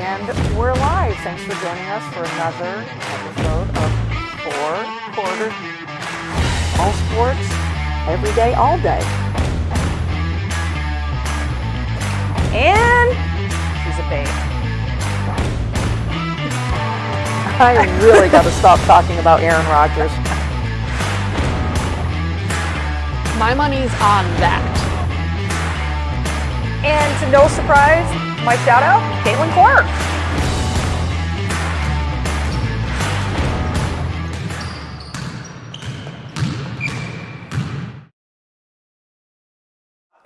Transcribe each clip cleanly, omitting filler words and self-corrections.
And we're live. Thanks for joining us for another episode of Four Quarters. All sports, every day, all day. And she's a babe. I really got to stop talking about Aaron Rodgers. My money's on that. And to no surprise, my shout out, Caitlin Clark.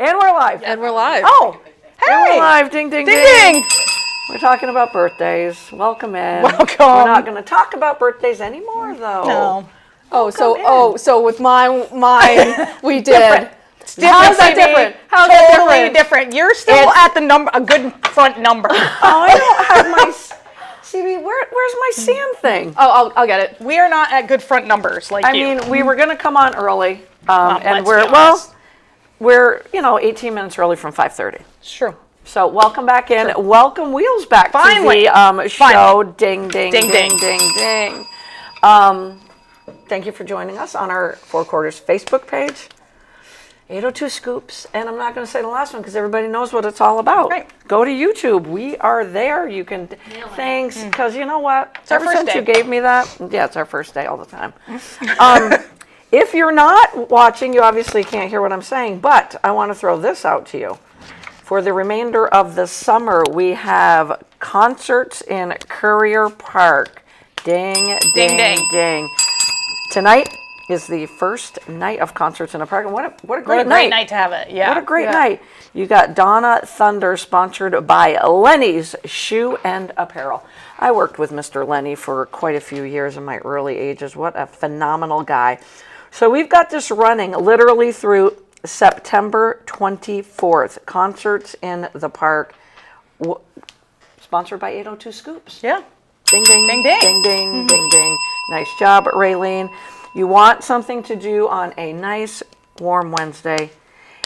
And we're live. And we're live. Oh, hey! And we're live. Ding, ding, ding. Ding, ding. We're talking about birthdays. Welcome in. Welcome. We're not going to talk about birthdays anymore, though. No. So with mine, we did. How's that different? How's that Totally different. You're still at the number, a good front number. Oh, I don't have my. CB, where's my sand thing? Oh, I'll get it. We are not at good front numbers like you. I mean, we were going to come on early, and let's we're 18 minutes early from 5:30. It's true. So welcome back in. Sure. Welcome Wheels back Finally. to the show. Finally. Ding, ding, Ding, ding, ding. ding, ding. Thank you for joining us on our Four Quarters Facebook page. 802 Scoops, and I'm not going to say the last one because everybody knows what it's all about. Right. Go to YouTube. We are there. You can. Thanks, because you know what? It's our Ever first since day. you gave me that, yeah, it's our first day all the time. If you're not watching, you obviously can't hear what I'm saying, but I want to throw this out to you. For the remainder of the summer, we have concerts in Courier Park. Ding, ding, Ding, ding. ding. Tonight is the first night of concerts in a park. And what a great What a night. great night to have it. Yeah. What a great night. You got Donna Thunder, sponsored by Lenny's Shoe and Apparel. I worked with Mr. Lenny for quite a few years in my early ages. What a phenomenal guy. So we've got this running literally through September 24th. Concerts in the park. Sponsored by 802 Scoops. Yeah. Ding, ding, Ding, ding. ding, ding, ding, ding. Nice job, Raylene. You want something to do on a nice, warm Wednesday.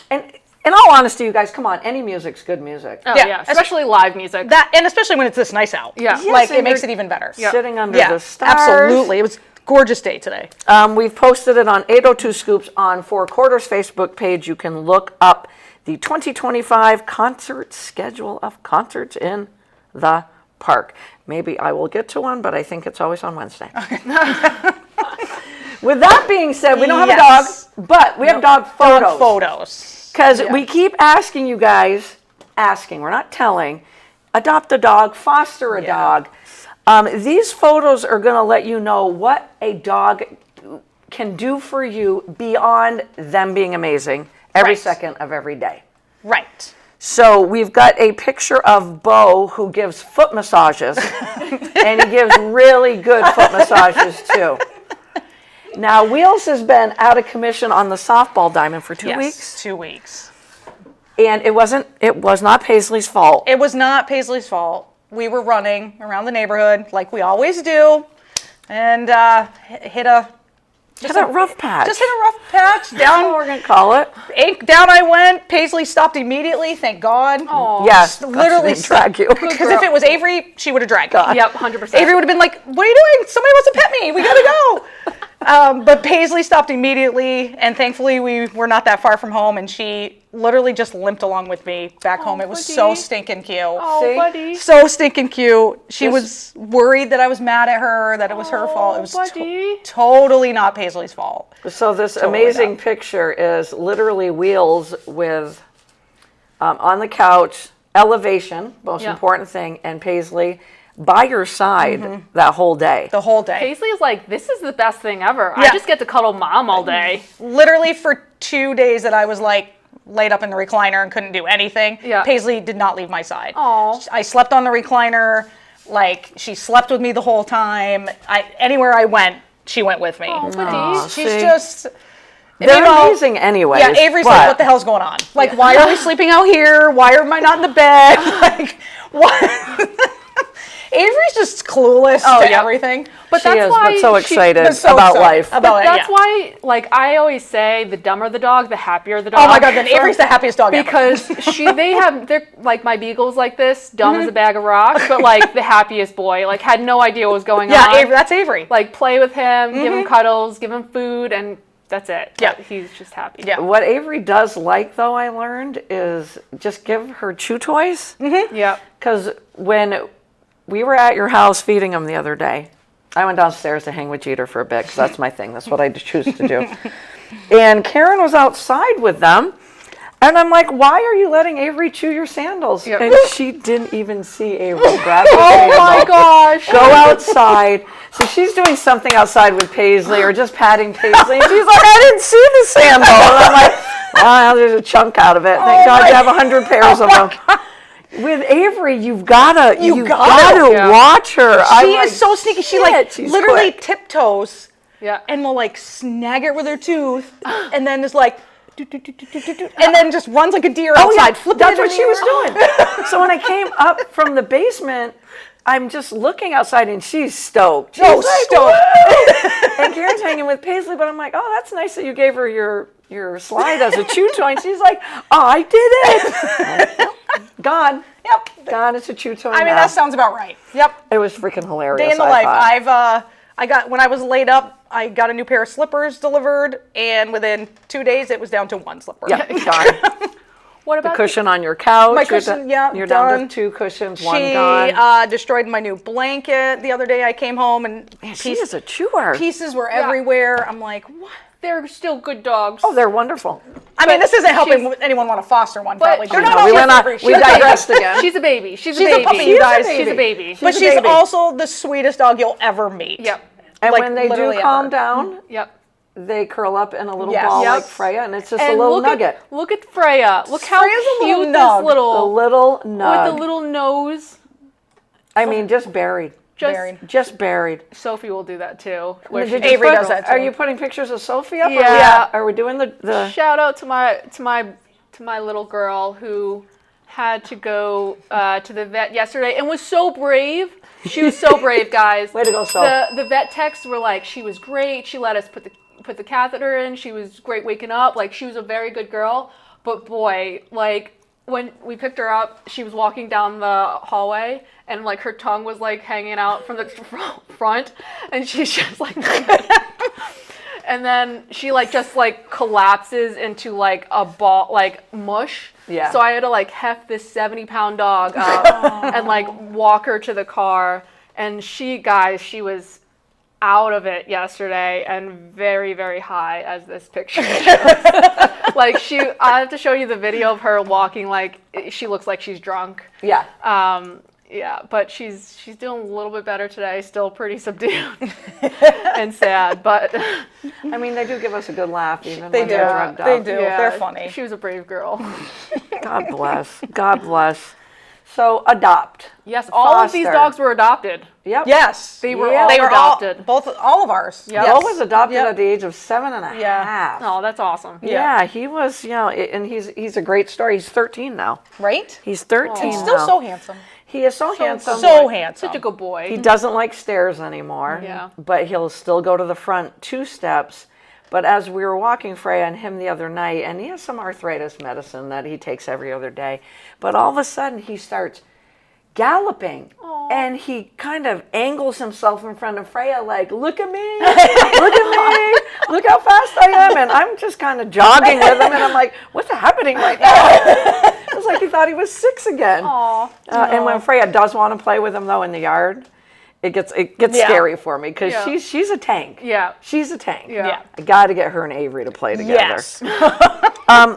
And in all honesty, you guys, come on, any music's good music. Oh, Yeah. yeah. Especially live music. That, and especially when it's this nice out. Yeah. Yes, Like, and it makes you're it even better. Sitting under Yeah, the stars. absolutely. It was a gorgeous day today. We've posted it on 802 Scoops on Four Quarters Facebook page. You can look up the 2025 concert schedule of concerts in the park. Maybe I will get to one, but I think it's always on Wednesday. With that being said, we don't have a dog, but we have dog photos. Photos. Because we keep asking you guys, we're not telling, adopt a dog, foster a dog. These photos are going to let you know what a dog can do for you beyond them being amazing every second of every day. Right. So we've got a picture of Bo who gives foot massages, and he gives really good foot massages too. Now, Wheels has been out of commission on the softball diamond for 2 weeks. 2 weeks. And it was not Paisley's fault. It was not Paisley's fault. We were running around the neighborhood like we always do, and hit a rough patch. Just hit a rough patch. That's Down, what we're going to call it. down I went. Paisley stopped immediately. Thank God. Oh. Yes, literally she didn't drag you. Because if it was Avery, she would have dragged me. Yep, 100%. Avery would have been like, "What are you doing? Somebody wants to pet me. We gotta go." But Paisley stopped immediately, and thankfully we were not that far from home, and she literally just limped along with me back home. It was so buddy. stinking cute. Oh, See? buddy. So stinking cute. She was worried that I was mad at her, that it was her fault. It was buddy. totally not Paisley's fault. So this Totally amazing not. picture is literally Wheels with, on the couch, elevation, most important thing, and Paisley by your side that whole day. The whole day. Paisley is like, this is the best thing ever. Yeah. I just get to cuddle mom all day. Literally for 2 days that I was like laid up in the recliner and couldn't do anything, Paisley did not leave my side. Aw. I slept on the recliner, like she slept with me the whole time. Anywhere I went, she went with me. Oh, buddy. She's see? just... They're meanwhile- amazing anyway. Yeah, Avery's like, what the hell's going on? Like, why are we sleeping out here? Why am I not in the bed? Like, what? Avery's just clueless to everything. But She that's is, why but so excited But so about excited life. about it, That's yeah. why, like, I always say, the dumber the dog, the happier the dog. Oh my God, then Avery's the happiest dog ever. Because they're like my beagle's like this, dumb as a bag of rocks, but like the happiest boy. Like had no idea what was going on. Yeah, Avery, that's Avery. Like play with him, give him cuddles, give him food, and that's it. Yeah. But he's just happy. Yeah. What Avery does like, though, I learned, is just give her chew toys. Yep. Because when we were at your house feeding him the other day, I went downstairs to hang with Jeter for a bit, because that's my thing. That's what I choose to do. And Karen was outside with them. And I'm like, why are you letting Avery chew your sandals? Yep. And she didn't even see Avery grab the Oh my sandal. gosh. Go outside. So she's doing something outside with Paisley or just patting Paisley. And she's like, I didn't see the sandal. And I'm like, well, there's a chunk out of it. Thank God you have 100 pairs of them. With Avery, you've gotta Yeah. watch her. She is so sneaky. She like she's literally quick. tiptoes Yeah. and will like snag it with her tooth and then just like and then just runs like a deer outside. Flipping That's it in what the she was air. doing. So when I came up from the basement, I'm just looking outside and she's stoked. She's Oh, like, stoked. "Woo!" And Karen's hanging with Paisley, but I'm like, oh, that's nice that you gave her your slide as a chew toy. And she's like, oh, I did it. Gone. Yep. Gone. It's a chew toy. I mean, now. that sounds about right. Yep. It was freaking hilarious. Day in the I life. thought. I got when I was laid up, I got a new pair of slippers delivered, and within 2 days, it was down to one slipper. Yeah, gone. What The about cushion on your couch. My you're cushion, yeah, You're down done. to 2 cushions, one She gone. destroyed my new blanket the other day. I came home and She is a chewer. pieces were everywhere. I'm like, what? they're still good dogs. Oh, they're wonderful. I mean, this isn't helping she's- anyone want to foster one. But Probably. they're not not all we all went on, She's we a baby. digressed again. She's a baby. She's She's a a baby. puppy, you guys. She's a baby. But a she's baby. also the sweetest dog you'll ever meet. Yep. And like, when they do literally calm ever. down, Yep. they curl up in a little Yes. ball Yep. like Freya, and it's just And a little look nugget. Look at Freya. Look how Freya's a little cute nug. this little A little with nug. the little nose. I mean, just buried. Just Buried. Just buried. Sophie will do that too. Did you Avery put- does that Are too. you putting pictures of Sophie up? Yeah. Are we doing the Shout out to my little girl who had to go to the vet yesterday and was so brave. She was so brave, guys. Way to go, Soph. The vet texts were like, she was great. She let us put the catheter in. She was great waking up. Like, she was a very good girl. But boy, like, when we picked her up, she was walking down the hallway and like her tongue was like hanging out from the front, and she's just like and then she like just like collapses into like a ball, like mush. Yeah. So I had to like heft this 70-pound dog up and like walk her to the car. And she was out of it yesterday and very, very high, as this picture shows. Like I have to show you the video of her walking like she looks like she's drunk. Yeah. Yeah, but she's doing a little bit better today. Still pretty subdued and sad, but I mean, they do give us a good laugh even They when do. they're drugged up. They do. They're funny. She was a brave girl. God bless. God bless. So adopt. Yes, all of these Foster. dogs were adopted. Yep. Yes. They were Yeah. all They were adopted. all of ours. Yep. Bo was adopted Yep. at the age of 7.5. Yeah. Oh, that's awesome. Yeah, he was, and he's a great story. He's 13 now. Right? He's 13 He's still now. so handsome. He is so handsome. So handsome. Such a good boy. He doesn't like stairs anymore. Yeah. But he'll still go to the front 2 steps. But as we were walking Freya and him the other night, and he has some arthritis medicine that he takes every other day, but all of a sudden he starts galloping. And he kind of angles himself in front of Freya like, look at me, look at me, look how fast I am. And I'm just kind of jogging with him, and I'm like, what's happening right now? It was like he thought he was 6 again. Aw. And when Freya does want to play with him, though, in the yard, it gets Yeah. scary for me because Yeah. she's a tank. Yeah. She's a tank. Yeah. I got to get her and Avery to play together. Yes.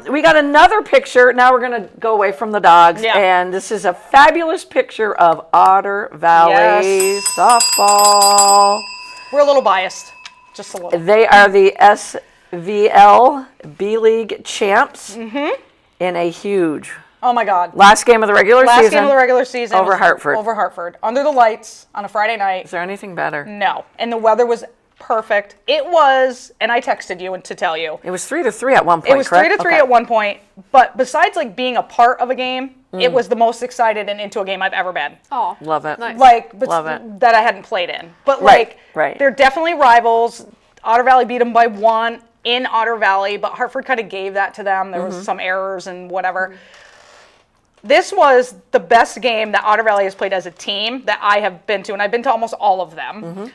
We got another picture. Now we're going to go away from the dogs. Yeah. And this is a fabulous picture of Otter Valley Yes. softball. We're a little biased. Just a little. They are the SVL B-League champs in a huge Oh my God. last game of the regular Last season. game of the regular season. over was Hartford. Over Hartford. Under the lights on a Friday night. Is there anything better? No. And the weather was perfect. It was, and I texted you to tell you. It was 3-3 at one point. It was correct? 3-3 Okay. at one point, but besides like being a part of a game, it was the most excited and into a game I've ever been. Oh, Love it. nice. Like, but Love it. that I hadn't played in. But Right, like, right. they're definitely rivals. Otter Valley beat them by 1 in Otter Valley, but Hartford kind of gave that to them. There was some errors and whatever. This was the best game that Otter Valley has played as a team that I have been to, and I've been to almost all of them.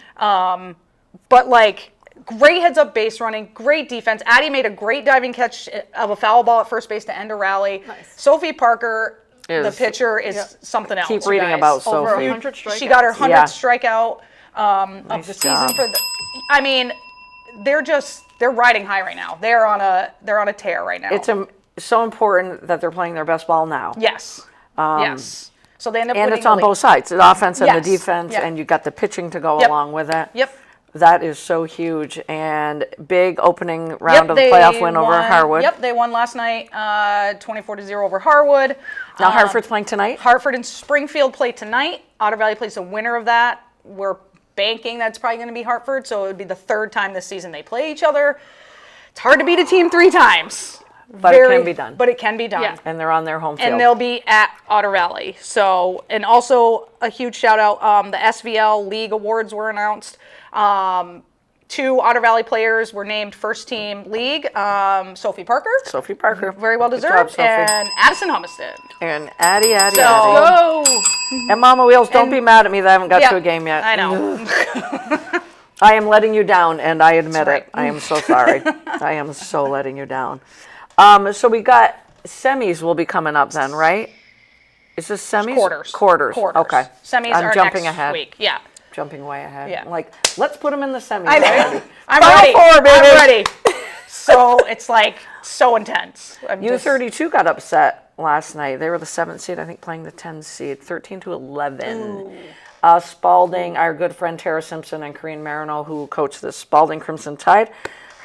But like, great heads-up base running, great defense. Addie made a great diving catch of a foul ball at first base to end a rally. Nice. Sophie Parker, the Is- pitcher, is something else. Keep you reading guys. about Over Sophie. 100 strikeouts. She got her 100th Yeah. strikeout of Nice the season job. for the. I mean, they're riding high right now. They're on a tear right now. It's so important that they're playing their best ball now. yes, yes. So they end up And winning it's on the league. both sides, the offense and Yes. the defense, Yeah. and you got the pitching to go Yep. along with it. Yep. That is so huge. And big opening round Yep, of the they playoff win over won- Harwood. Yep, they won last night, 24-0 over Harwood. Now Hartford's playing tonight. Hartford and Springfield play tonight. Otter Valley plays the winner of that. We're banking that's probably going to be Hartford, so it would be the 3rd time this season they play each other. It's hard to beat a team 3 times. But it can be done. But it can be done. Yeah. And they're on their home field. And they'll be at Otter Valley. So, and also a huge shout out, the SVL League Awards were announced. 2 Otter Valley players were named first team league. Sophie Parker, Sophie Parker. very well Good job, deserved, Sophie. and Addison Humstead. And Addie. So- Go! And Mama Wheels, don't And- be mad at me that I haven't got Yeah, to a game yet. I know. I am letting you down, and I admit right. it. I am so sorry. I am so letting you down. So we got semis will be coming up then, right? Is this semis? Quarters. Quarters. Okay. Semis I'm are jumping next ahead. week. Yeah. Jumping way ahead. Yeah. Like, let's put them in the semis I know. already. I'm Final ready. four, baby. I'm ready. So it's like so intense. I'm just- U32 got upset last night. They were the 7th seed, I think, playing the 10th seed, 13-11. Spalding, our good friend Tara Simpson and Corinne Marino, who coached the Spalding Crimson Tide, are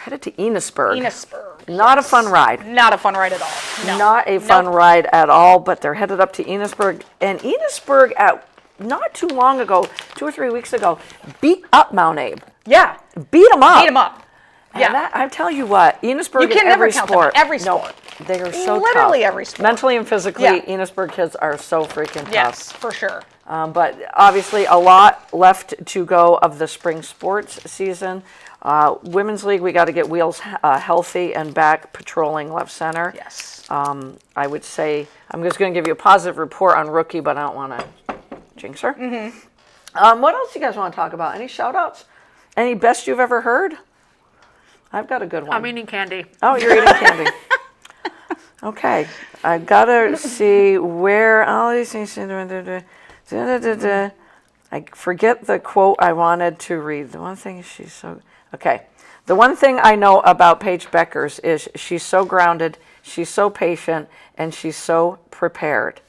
headed to Enosburg. Enosburg. Not a fun ride. Not a fun ride at all. No. Not a fun Nope. ride at all, but they're headed up to Enosburg. And Enosburg, not too long ago, 2 or 3 weeks ago, beat up Mount Abe. Yeah. Beat them up. Beat them up. And Yeah. that, I tell you what, Enosburg You can in never every count them sport. out. Every No, sport. they are so Literally tough. every sport. Mentally and physically, Yeah. Enosburg kids are so freaking tough. Yes, for sure. But obviously, a lot left to go of the spring sports season. Women's League, we got to get Wheels healthy and back patrolling left center. Yes. I would say, I'm just going to give you a positive report on Rookie, but I don't want to jinx her. What else do you guys want to talk about? Any shout outs? Any best you've ever heard? I've got a good one. I'm eating candy. Oh, you're eating candy. Okay. I got to see where all these things. I forget the quote I wanted to read. The one thing she's so. Okay. The one thing I know about Paige Beckers is she's so grounded, she's so patient, and she's so prepared.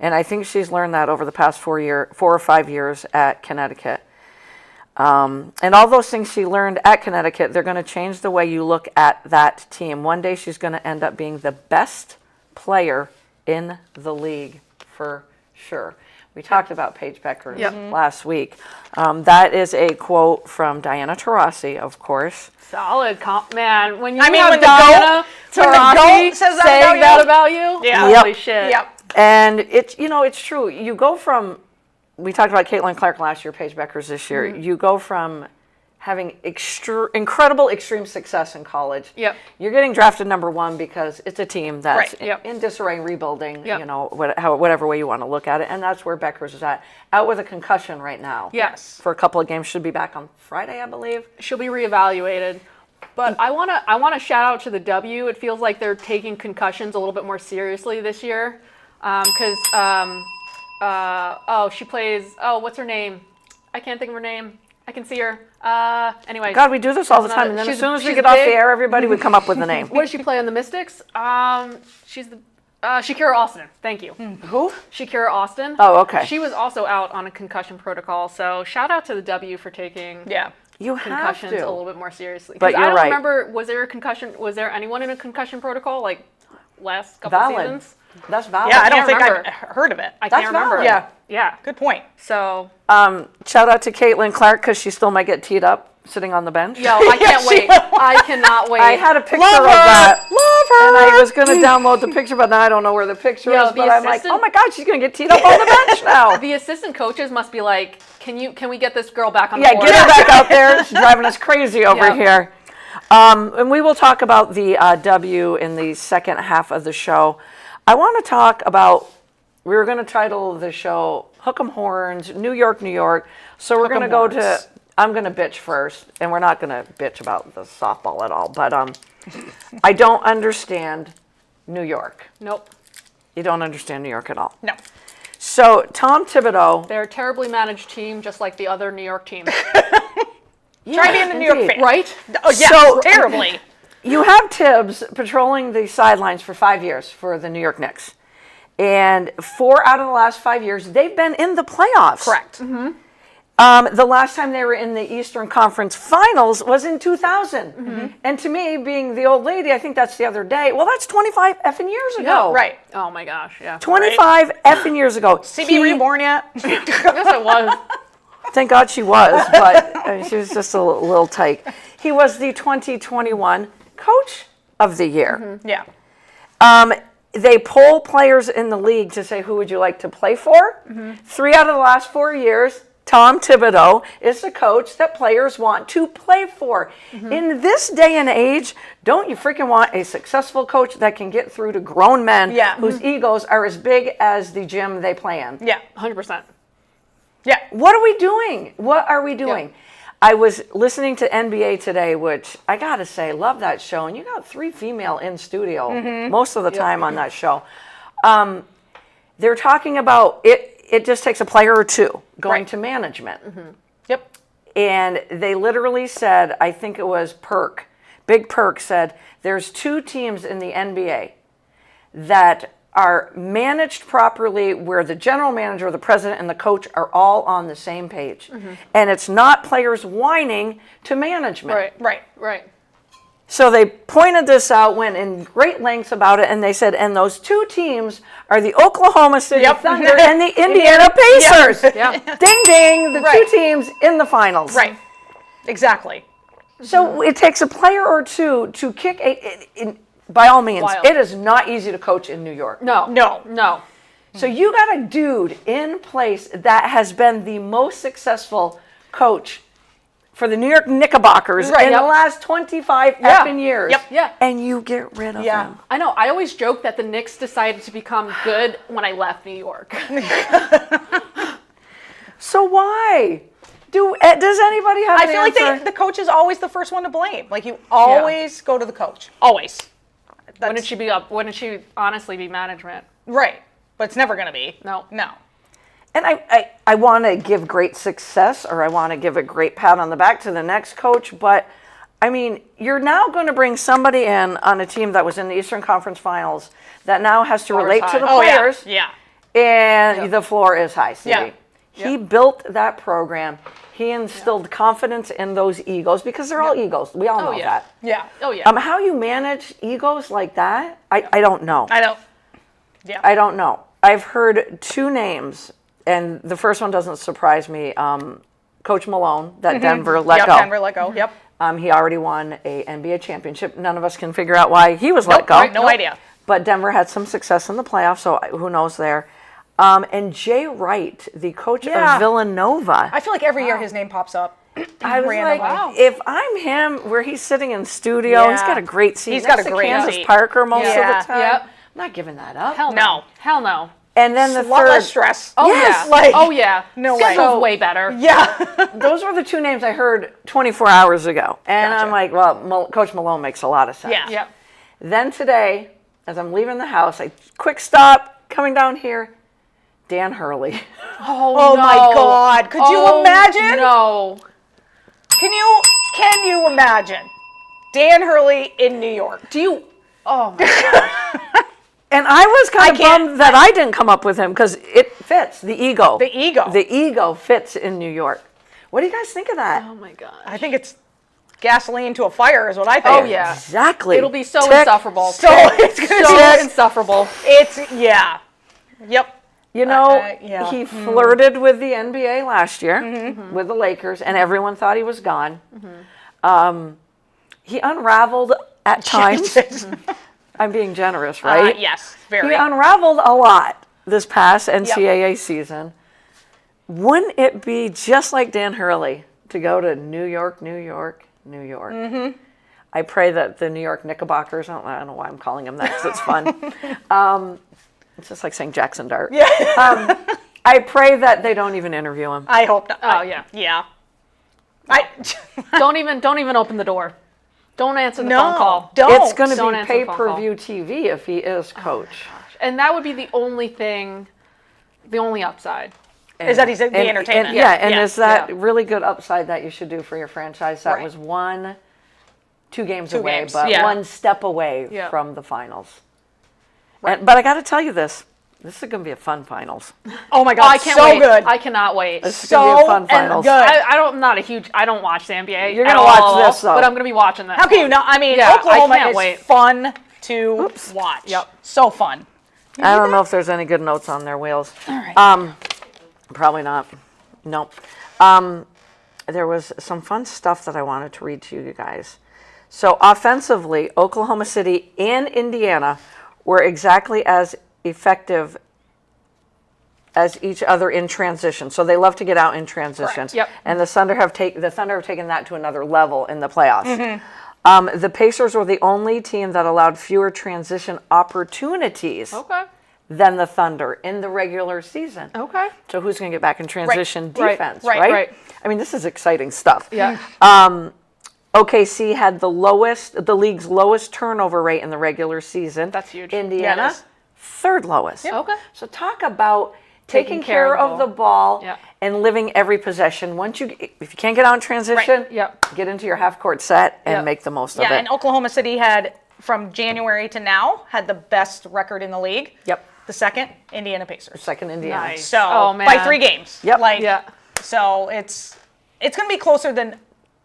And I think she's learned that over the past 4 or 5 years at Connecticut. And all those things she learned at Connecticut, they're going to change the way you look at that team. One day she's going to end up being the best player in the league for sure. We talked about Paige Beckers last week. That is a quote from Diana Taurasi, of course. Solid comp, man. When you I mean, have when the Diana goat- when the Taurasi goat says that saying about you- that about you, Yeah. holy shit. Yep. And it's, it's true. You go from, we talked about Caitlin Clark last year, Paige Beckers this year. You go from having incredible extreme success in college. Yep. You're getting drafted number 1 because it's a team that's Right. Yep. in disarray, rebuilding, Yep. whatever way you want to look at it. And that's where Beckers is at. Out with a concussion right now. Yes. For a couple of games. Should be back on Friday, I believe. She'll be reevaluated. But I wanna shout out to the W. It feels like they're taking concussions a little bit more seriously this year. Because she plays, what's her name? I can't think of her name. I can see her. Anyway. God, we do this all the time. And then as soon as we get off the air, everybody would come up with the name. What does she play on the Mystics? She's the Shakira Austin. Thank you. Who? Shakira Austin. Oh, okay. She was also out on a concussion protocol. So shout out to the W for taking Yeah. You have concussions to. a little bit more seriously. But 'Cause you're I don't right. remember, was there anyone in a concussion protocol like last couple Valid. seasons? That's valid. Yeah, I don't can't think remember. I've heard of it. I That's can't remember. valid. Yeah. Yeah. Good point. So Shout out to Caitlin Clark because she still might get teed up sitting on the bench. Yo, I can't wait. I cannot wait. I had a picture Love of that. her. And I was going to download the picture, but now I don't know where the picture Yo, is. the But I'm like, assistant- oh my God, she's going to get teed up on the bench now. The assistant coaches must be like, can we get this girl back on the Yeah, board? get her back out there. She's driving us crazy over Yeah. here. And we will talk about the W in the second half of the show. I want to talk about, we were going to title the show Hook 'em Horns, New York, New York. So we're Hook 'em going to go to, Horns. I'm going to bitch first, and we're not going to bitch about the softball at all, but I don't understand New York. Nope. You don't understand New York at all. No. So Tom Thibodeau. They're a terribly managed team, just like the other New York teams. Try being a New York indeed. fan. Right? Oh, yeah, So- terribly. You have Tibbs patrolling the sidelines for 5 years for the New York Knicks. And 4 out of the last 5 years, they've been in the playoffs. Correct. The last time they were in the Eastern Conference Finals was in 2000. And to me, being the old lady, I think that's the other day. Well, that's 25 effing years ago. Right. Oh my gosh, yeah. 25 effing years ago. CB reborn yet? Yes, it was. Thank God she was, but she was just a little tight. He was the 2021 Coach of the Year. Yeah. They poll players in the league to say, who would you like to play for? 3 out of the last 4 years, Tom Thibodeau is the coach that players want to play for. In this day and age, don't you freaking want a successful coach that can get through to grown men Yeah. whose egos are as big as the gym they play in? Yeah. 100%. Yeah. What are we doing? What are we doing? I was listening to NBA Today, which I gotta say, love that show. And you got 3 female in studio most of the time on that show. They're talking about it just takes a player or two going to management. Yep. And they literally said, I think it was Perk, Big Perk said, there's 2 teams in the NBA that are managed properly where the general manager, the president, and the coach are all on the same page. And it's not players whining to management. Right. So they pointed this out, went in great lengths about it, and they said, and those 2 teams are the Oklahoma City Yep. Thunder and the Indiana Pacers. Yeah. Ding, ding, the Right. 2 teams in the finals. Right. Exactly. So it takes a player or two to kick by all means, Wild. it is not easy to coach in New York. No. So you got a dude in place that has been the most successful coach for the New York Knickerbockers Right, in yep. the last 25 Yeah. effing years. Yep. Yeah. And you get rid of Yeah. him. I know. I always joke that the Knicks decided to become good when I left New York. So why? Does anybody have I an feel like answer? the coach is always the first one to blame. Like you always go to the coach. Always. Wouldn't she be up? Wouldn't she honestly be management? Right. But it's never going to be. No. No. And I want to give great success, or I want to give a great pat on the back to the next coach, but I mean, you're now going to bring somebody in on a team that was in the Eastern Conference Finals that now has to Floor is relate to high. the Oh, players, yeah. and the floor is high, Stevie. Yeah. He built that program. He instilled confidence in those egos because they're all egos. We all know yeah. that. Yeah. Oh yeah. How you manage egos like that, I don't know. I don't. Yeah. I don't know. I've heard 2 names, and the first one doesn't surprise me. Coach Malone, that Denver let go. Denver let go. Yep. He already won a NBA championship. None of us can figure out why he was let go. Right, no idea. But Denver had some success in the playoffs, so who knows there. And Jay Wright, the coach Yeah. of Villanova. I feel like every year his name pops up. I was randomly. like, if I'm him, where he's sitting in studio, he's Yeah. got a great seat. He's got next a to great Candace seat. Parker most Yeah. of the time. Yep. I'm not giving that up. Hell No. no. Hell no. And then the A lot third, less stress. Oh Yes, yeah. like- oh yeah. No way. Schedule's So- way better. Yeah. those were the 2 names I heard 24 hours ago. And Gotcha. I'm like, well, Coach Malone makes a lot of sense. Yeah. Yep. Then today, as I'm leaving the house, quick stop, coming down here, Dan Hurley. Oh no. my God. Could you Oh, imagine? No. Can you imagine? Dan Hurley in New York. Do you? Oh my God. And I was kind of can't- bummed that I didn't come up with him because it fits, the ego. The ego. The ego fits in New York. What do you guys think of that? Oh my God. I think it's gasoline to a fire is what I think. Oh yeah. Exactly. It'll be so Tick. insufferable. So it's gonna So be insufferable. It's yeah. Yep. You know, yeah. he flirted with the NBA last year with the Lakers, and everyone thought he was gone. He unraveled at times. I'm being generous, right? Yes, very. He unraveled a lot this past NCAA season. Wouldn't it be just like Dan Hurley to go to New York, New York, New York? I pray that the New York Knickerbockers, I don't know why I'm calling them that because it's fun. It's just like saying Jackson Dart. Yeah. I pray that they don't even interview him. I hope not. Oh yeah. Yeah. Don't even open the door. Don't answer the No, phone call. don't. It's going to Don't be answer the phone call. pay-per-view TV if he is coach. And that would be the only thing, the only upside. Is that he's the entertainment? And Yeah. is that Yeah. really good upside that you should do for your franchise? That Right. was two games away, games, but yeah. one step away Yeah. from the finals. Right. But I got to tell you this is going to be a fun finals. Oh my God, I can't so wait. good. I cannot wait. This is going to be a fun finals. good. I'm not a huge. I don't watch the NBA. You're at gonna watch all, this, though. but I'm gonna be watching that. How can you not? I mean, Yeah, I Oklahoma can't is wait. fun to watch. Yep. So fun. I don't know if there's any good notes on their wheels. All right. Probably not. Nope. There was some fun stuff that I wanted to read to you guys. So offensively, Oklahoma City and Indiana were exactly as effective as each other in transition. So they love to get out in transition. Correct. Yep. And the Thunder have taken that to another level in the playoffs. The Pacers were the only team that allowed fewer transition opportunities Okay. than the Thunder in the regular season. Okay. So who's going to get back in transition Right. defense, Right. right? Right. I mean, this is exciting stuff. Yeah. OKC had the league's lowest turnover rate in the regular season. That's huge. Indiana, Yeah, it is. third lowest. Okay. So talk about taking care of the ball Yeah. and living every possession. If you can't get out in transition, Right. Yep. get into your half-court set and Yep. make the most of Yeah, it. and Oklahoma City had, from January to now, had the best record in the league. Yep. The second, Indiana Pacers. Second Indiana. Nice. So Oh, man. by 3 games. Yep. Like, Yeah. So it's going to be closer than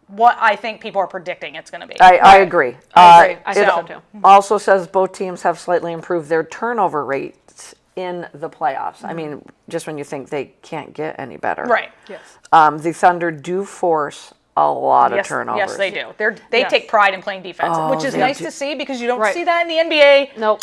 what I think people are predicting it's going to be. I agree. I agree. I It think so too. also says both teams have slightly improved their turnover rates in the playoffs. I mean, just when you think they can't get any better. Right. Yes. The Thunder do force a lot of Yes, turnovers. yes, they do. They Yes. take pride in playing defense, Oh, which is they nice do. to see because you don't Right. see that in the NBA Nope.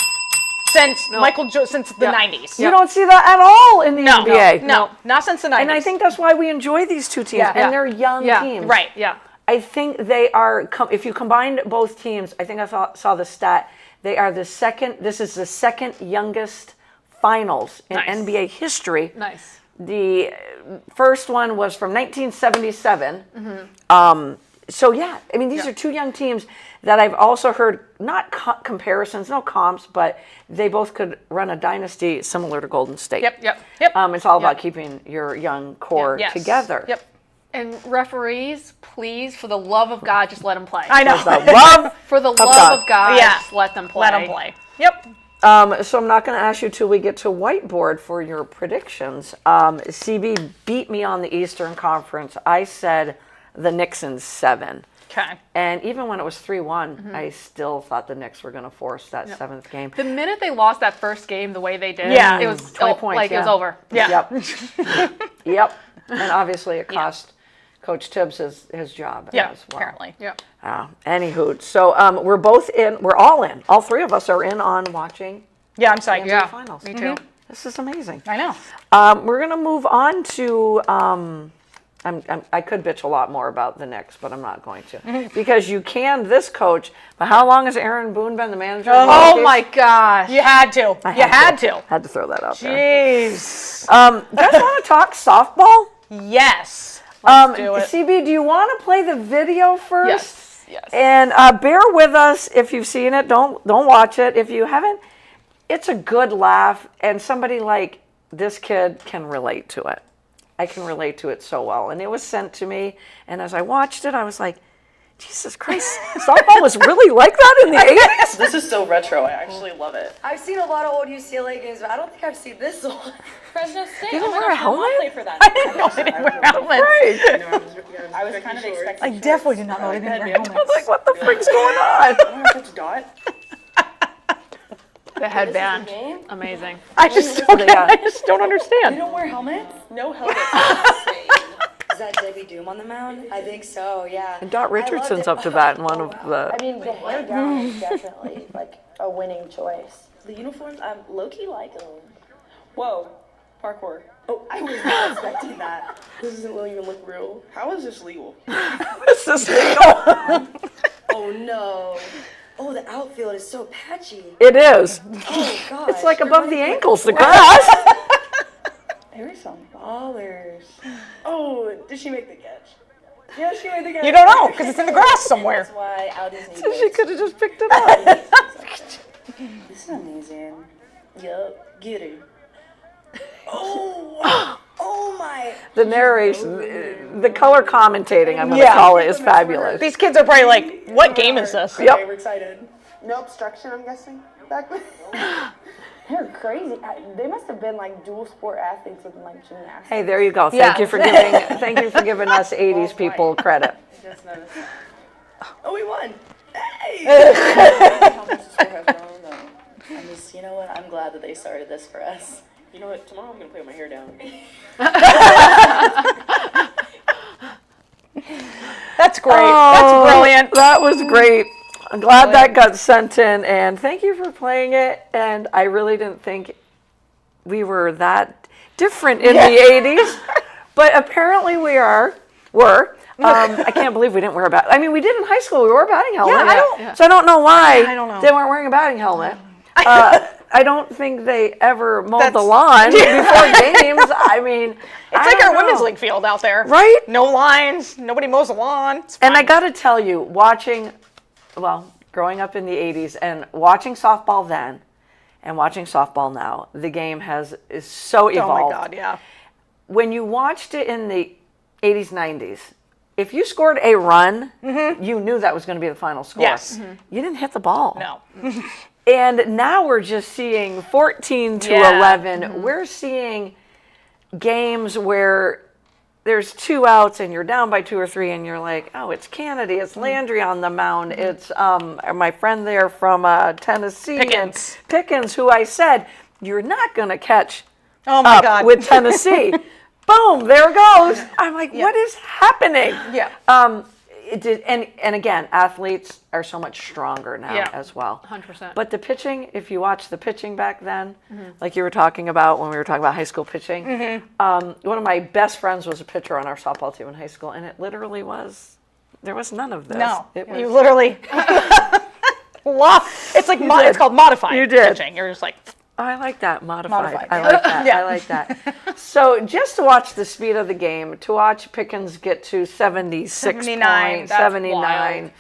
since since the Yeah. 90s. You don't see that at all in the No, NBA. no, not since the 90s. And I think that's why we enjoy these two teams. Yeah. And they're young Yeah. teams. right. Yeah. I think they are, if you combined both teams, I think I saw the stat, this is the second youngest finals in Nice. NBA history. Nice. The first one was from 1977. So yeah, I mean, these are two young teams that I've also heard, not comparisons, no comps, but they both could run a dynasty similar to Golden State. Yep. It's all about Yep. keeping your young core Yes. together. Yep. And referees, please, for the love of God, just let them play. I know. The love. For the God. love of God, Yeah. just let them play. Let them play. Yep. So I'm not going to ask you till we get to whiteboard for your predictions. CB beat me on the Eastern Conference. I said the Knicks in 7. Okay. And even when it was 3-1, I still thought the Knicks were going to force that 7th game. The minute they lost that first game the way they did, Yeah. it was 20 points, like it was yeah. over. Yeah. Yep. Yep. And obviously it cost Coach Tibbs his job Yeah. as well. Apparently. Yeah. Anywho, so we're both in. We're all in. All three of us are in on watching Yeah. I'm psyched. the finals. Me too. This is amazing. I know. We're gonna move on to. I could bitch a lot more about the Knicks, but I'm not going to because you canned this coach. But how long has Aaron Boone been the manager? of the Oh Yankees? my gosh. You had to. You had to. Had to throw that out there. Jeez. Guys, want to talk softball? Yes. Let's do it. CB, do you want to play the video first? Yes. Yes. And bear with us if you've seen it. Don't watch it if you haven't. It's a good laugh, and somebody like this kid can relate to it. I can relate to it so well. And it was sent to me, and as I watched it, I was like, Jesus Christ, softball was really like that in the 80s? This is so retro. I actually love it. I've seen a lot of old UCLA games, but I don't think I've seen this one. Fresno State. You don't oh my wear a gosh, my mom helmet? played for that. I didn't know they didn't wear helmets. Right. I was kind of expecting. I definitely did not know they didn't wear I was helmets. like, what the frick's going on? Oh, that's Dot. The headband. game? Amazing. I just don't You understand. don't wear helmets? No helmet. Is that Debbie Doom on the mound? I think so, yeah. And Dot I loved Richardson's it. up to bat in one of the. I mean, the hair down is definitely like a winning choice. The uniforms, I'm low-key like them. Whoa, parkour. Oh, I was not expecting that. This doesn't really even look real. How is this legal? This is legal. Oh no. Oh, the outfield is so patchy. It is. Oh gosh. It's like above the Everybody's like, ankles, the grass. There is some ballers. Oh, did she make the catch? Yeah, she made the catch. You don't know because it's in the grass somewhere. That's why Aldi's need She could have just picked it up. This is amazing. Yup, get it. Oh, Oh my. The narration, the color commentating, I'm going to Yeah. call it, is fabulous. These kids are probably like, what game is this? Yep. we're excited. No obstruction, I'm guessing, back then. They're crazy. They must have been like dual sport athletes with like gymnastics. Hey, there you go. Yeah. Thank you for giving us 80s people credit. Just noticed that. Oh, we won! Hey! How much the score has grown, though. I'm just, you know what? I'm glad that they started this for us. You know what? Tomorrow I'm gonna play my hair down. That's great. That's brilliant. That was great. I'm glad that got sent in, and thank you for playing it. And I really didn't think we were that different in the 80s, but apparently we were. I can't believe we didn't wear a bat. I mean, we did in high school. We wore a batting helmet. So I don't know why I don't know. they weren't wearing a batting helmet. I don't think they ever mowed the lawn before games. I mean, It's like our women's league field out there. Right? No lines. Nobody mows the lawn. It's And I fine. got to tell you, growing up in the 80s and watching softball then and watching softball now, the game is so Oh evolved. my God, yeah. When you watched it in the 80s, 90s, if you scored a run, you knew that was going to be the final score. Yes. You didn't hit the ball. No. And now we're just seeing 14 to Yeah. 11. We're seeing games where there's 2 outs and you're down by 2 or 3 and you're like, oh, it's Kennedy, it's Landry on the mound, it's my friend there from Tennessee, Pickens. and Pickens, who I said, you're not going to catch Oh my up God. with Tennessee. Boom, there it goes. I'm like, what is happening? Yeah. It did, and again, athletes are so much stronger now Yeah. as well. 100%. But the pitching, if you watch the pitching back then, like you were talking about when we were talking about high school pitching, one of my best friends was a pitcher on our softball team in high school, and it literally there was none of this. No. It was, You literally. It's like it's called modified You did. pitching. You're just like, oh, I like that, modified. Modified. I like that. Yeah. I like that. So just to watch the speed of the game, to watch Pickens get to 76 79, points, that's 79,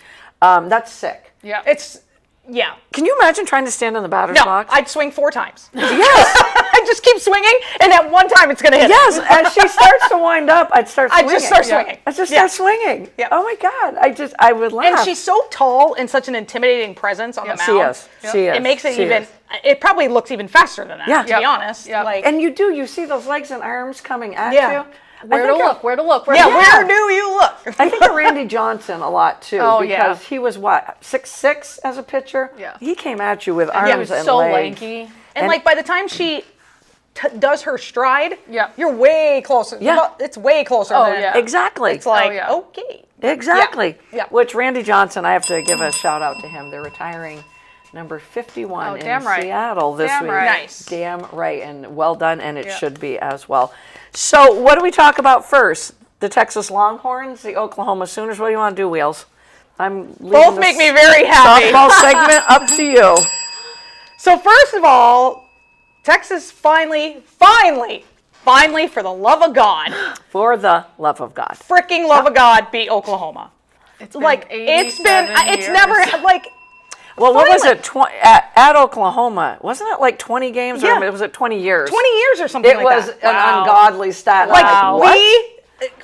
that's sick. Yeah. it's, yeah. Can you imagine trying to stand in the batter's No, box? I'd swing 4 times. Yes. I just keep swinging, and at one time it's going to hit. Yes, as she starts to wind up, I'd start I swinging. just start swinging. I just Yeah. start swinging. Yeah. Oh my God. I would laugh. And she's so tall and such an intimidating presence on the mound. She is. She is. It makes it She even. is. It probably looks even faster than that. Yeah. To be honest. Yep. Like. And you see those legs and arms coming at Yeah. you. Where to look? Where to look? yeah. Where do you look? I think of Randy Johnson a lot too, Oh, because yeah. he was what, 6'6" as a pitcher. Yeah. He came at you with arms He was and so legs. lanky. And like by the time she does her stride, Yeah. you're way closer. Yeah. It's way closer. Oh, than yeah. Exactly. It's like yeah. okay. Exactly. Yeah. Which Randy Johnson, I have to give a shout out to him. They're retiring number 51 Oh, in damn right. Seattle this Damn week. right. Nice. Damn right, and well done, and it Yeah. should be as well. So what do we talk about first? The Texas Longhorns, the Oklahoma Sooners. What do you want to do, Wheels? I'm leaving Both the make me very happy. softball segment up to you. So first of all, Texas finally, for the love of God, For the love of God. freaking love of God, beat Oklahoma. It's Like it's never like Well, what was Finally. it? At Oklahoma, wasn't it like 20 games, Yeah. or was it 20 years? 20 years or something It like was that. an ungodly stat. Like Like, what?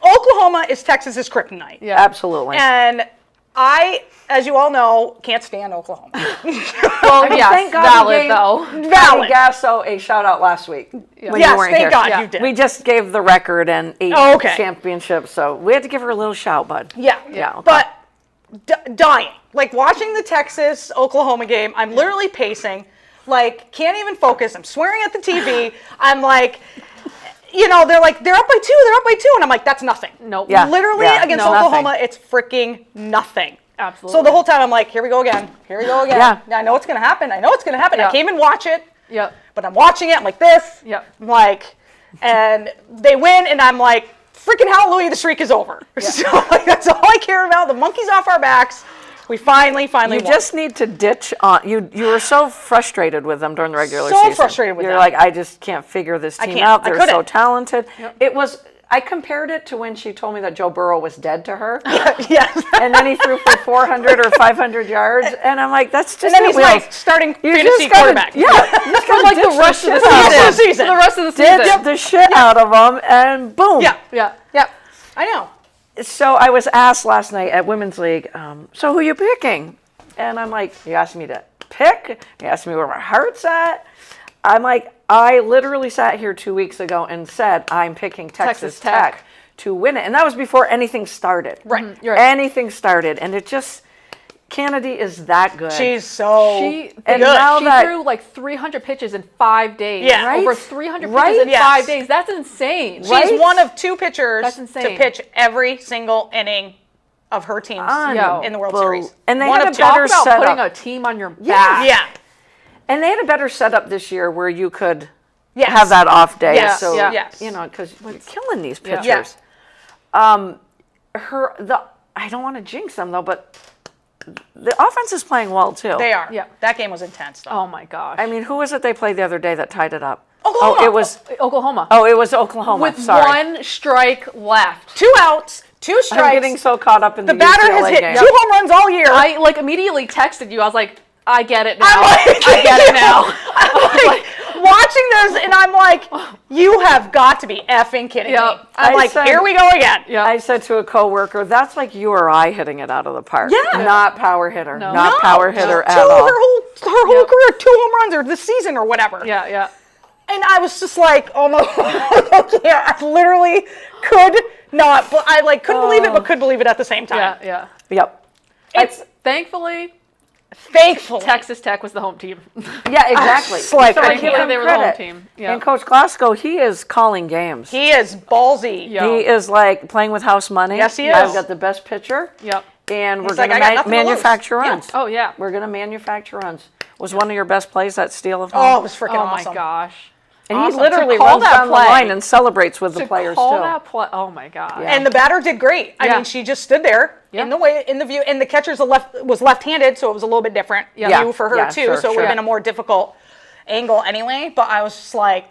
Oklahoma is Texas's kryptonite. Yeah. Absolutely. And I, as you all know, can't stand Oklahoma. Well, yes, thank God we valid gave though. Valid. Gasso a shout out last week. When you Yes, weren't thank here. God Yeah. you did. We just gave the record and 8 Oh, okay. championships, so we had to give her a little shout, bud. Yeah. Yeah, okay. But dying. Like watching the Texas Oklahoma game, I'm literally pacing. like, can't even focus. I'm swearing at the TV. I'm like, you know, they're like, they're up by 2, and I'm like, that's nothing. Nope. Yeah. Literally against No, Oklahoma, nothing. it's freaking nothing. Absolutely. So the whole time I'm like, here we go again. Yeah. I know it's gonna happen. I Yeah. can't even watch it. Yep. But I'm watching it. I'm like this. Yep. I'm like, and they win, and I'm like, freaking hallelujah, the streak is over. So like, that's all I care about. The monkey's off our backs. We finally You won. just need to ditch on. You were so frustrated with them during the regular So season. frustrated with You're them. like, I just can't figure this team can't. out. I They're couldn't. so talented. It was. I compared it to when she told me that Joe Burrow was dead to her, Yes. and then he threw for 400 or 500 yards, and I'm like, that's just. And then it, he's Will. like starting You fantasy just gotta- quarterback. Yeah, you just For gotta like ditch the rest of the shit out season. season. For the rest of the season. Ditch the shit out of them, and boom. Yeah. Yeah. Yeah. I know. So I was asked last night at Women's League, so who you picking? And I'm like, you asked me to pick? You asked me where my heart's at? I'm like, I literally sat here 2 weeks ago and said, I'm picking Texas Tech to win it. And that was before anything started. Right. You're right. Anything started. And it just, Kennedy is that good. She's so She And good. now she that- threw like 300 pitches in 5 days. Yeah. Right? Over 300 Right? pitches in Yes. 5 days. That's insane. She's Right? one of 2 pitchers That's to insane. pitch every single inning of her teams Yo. in the World Series. And they One had of a two. better Talk about putting setup. a team on your back. Yeah. And they had a better setup this year where you could Yes. have that off day. Yes. So, Yeah. Yes. you know, because we're killing these Yeah. pitchers. I don't want to jinx them though, but the offense is playing well too. They are. Yeah. That game was intense though. Oh my gosh. I mean, who was it they played the other day that tied it up? Oklahoma. Oh, it was. Oklahoma. Oh, it was Oklahoma. With Sorry, 1 strike left. 2 outs, 2 strikes. I'm getting so caught up in the batter has UCLA hit game. 2 home runs all year. I like immediately texted you. I was like, I get it now. I'm like- I get it now. I'm like, watching this, and I'm like, you have got to be effing kidding Yep. me. I'm I like, said- here we go again. Yeah. I said to a coworker, "That's like you or I hitting it out of the park. Yeah. Not power hitter. No. Not No, power hitter two, at all." Her whole Yep. career, 2 home runs or this season or whatever. Yeah, yeah. And I was just like, oh my God, I literally could not, but I like couldn't believe it, but could believe it at the same time. Yeah, yeah. Yep. It's Thankfully, thankful. Texas Tech was the home team. Yeah, exactly. It's like, So I I give can't- him they were the home credit. team. Yeah. And Coach Glasgow, he is calling games. He is ballsy. Yeah. He is like playing with house money. Yes, he I've is. got the best pitcher, Yep. and we're He's like, going "I got to nothing to lose." manufacture Yeah. runs. Oh yeah. We're going to manufacture runs. Was one of your best plays that steal of Oh, home? it was freaking Oh awesome. my gosh. and awesome. he literally To call runs that down play- the line and celebrates with the To players call too. that play. Oh my god. Yeah. And the batter did great. I Yeah. mean, she just stood there Yeah. in the view, and the catcher's was left-handed, so it was a little bit different Yeah. view for her Yeah, too. sure, so it would sure. have been a more difficult angle anyway. But I was just like,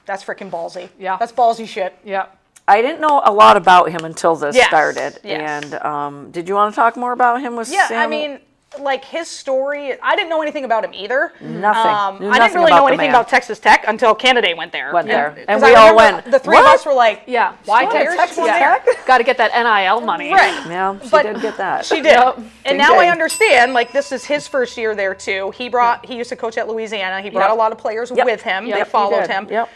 that's freaking ballsy. Yeah. That's ballsy shit. Yep. I didn't know a lot about him until this Yes, started. yes. And did you want to talk more about him with Yeah, Sam? I mean, like his story, I didn't know anything about him either. Nothing. Knew I didn't nothing really about know the anything man. about Texas Tech until Kennedy went there. Went there. 'Cause And I we all remember went, The three of "What? us were like, Yeah. why Going to Texas Texas went Tech? there? Got to get that NIL money. Right. Yeah, she But did get that. She did. Yep. And Ding, now I ding. understand, like, this is his first year there, too. He used to coach at Louisiana. He brought Yep. a lot of players Yep. with him. Yep, They he followed did. him. Yep.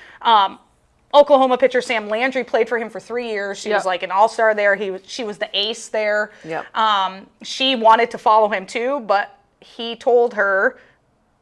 Oklahoma pitcher Sam Landry played for him for 3 years. She Yep. was like an all-star there. She was the ace there. Yep. She wanted to follow him, too, but he told her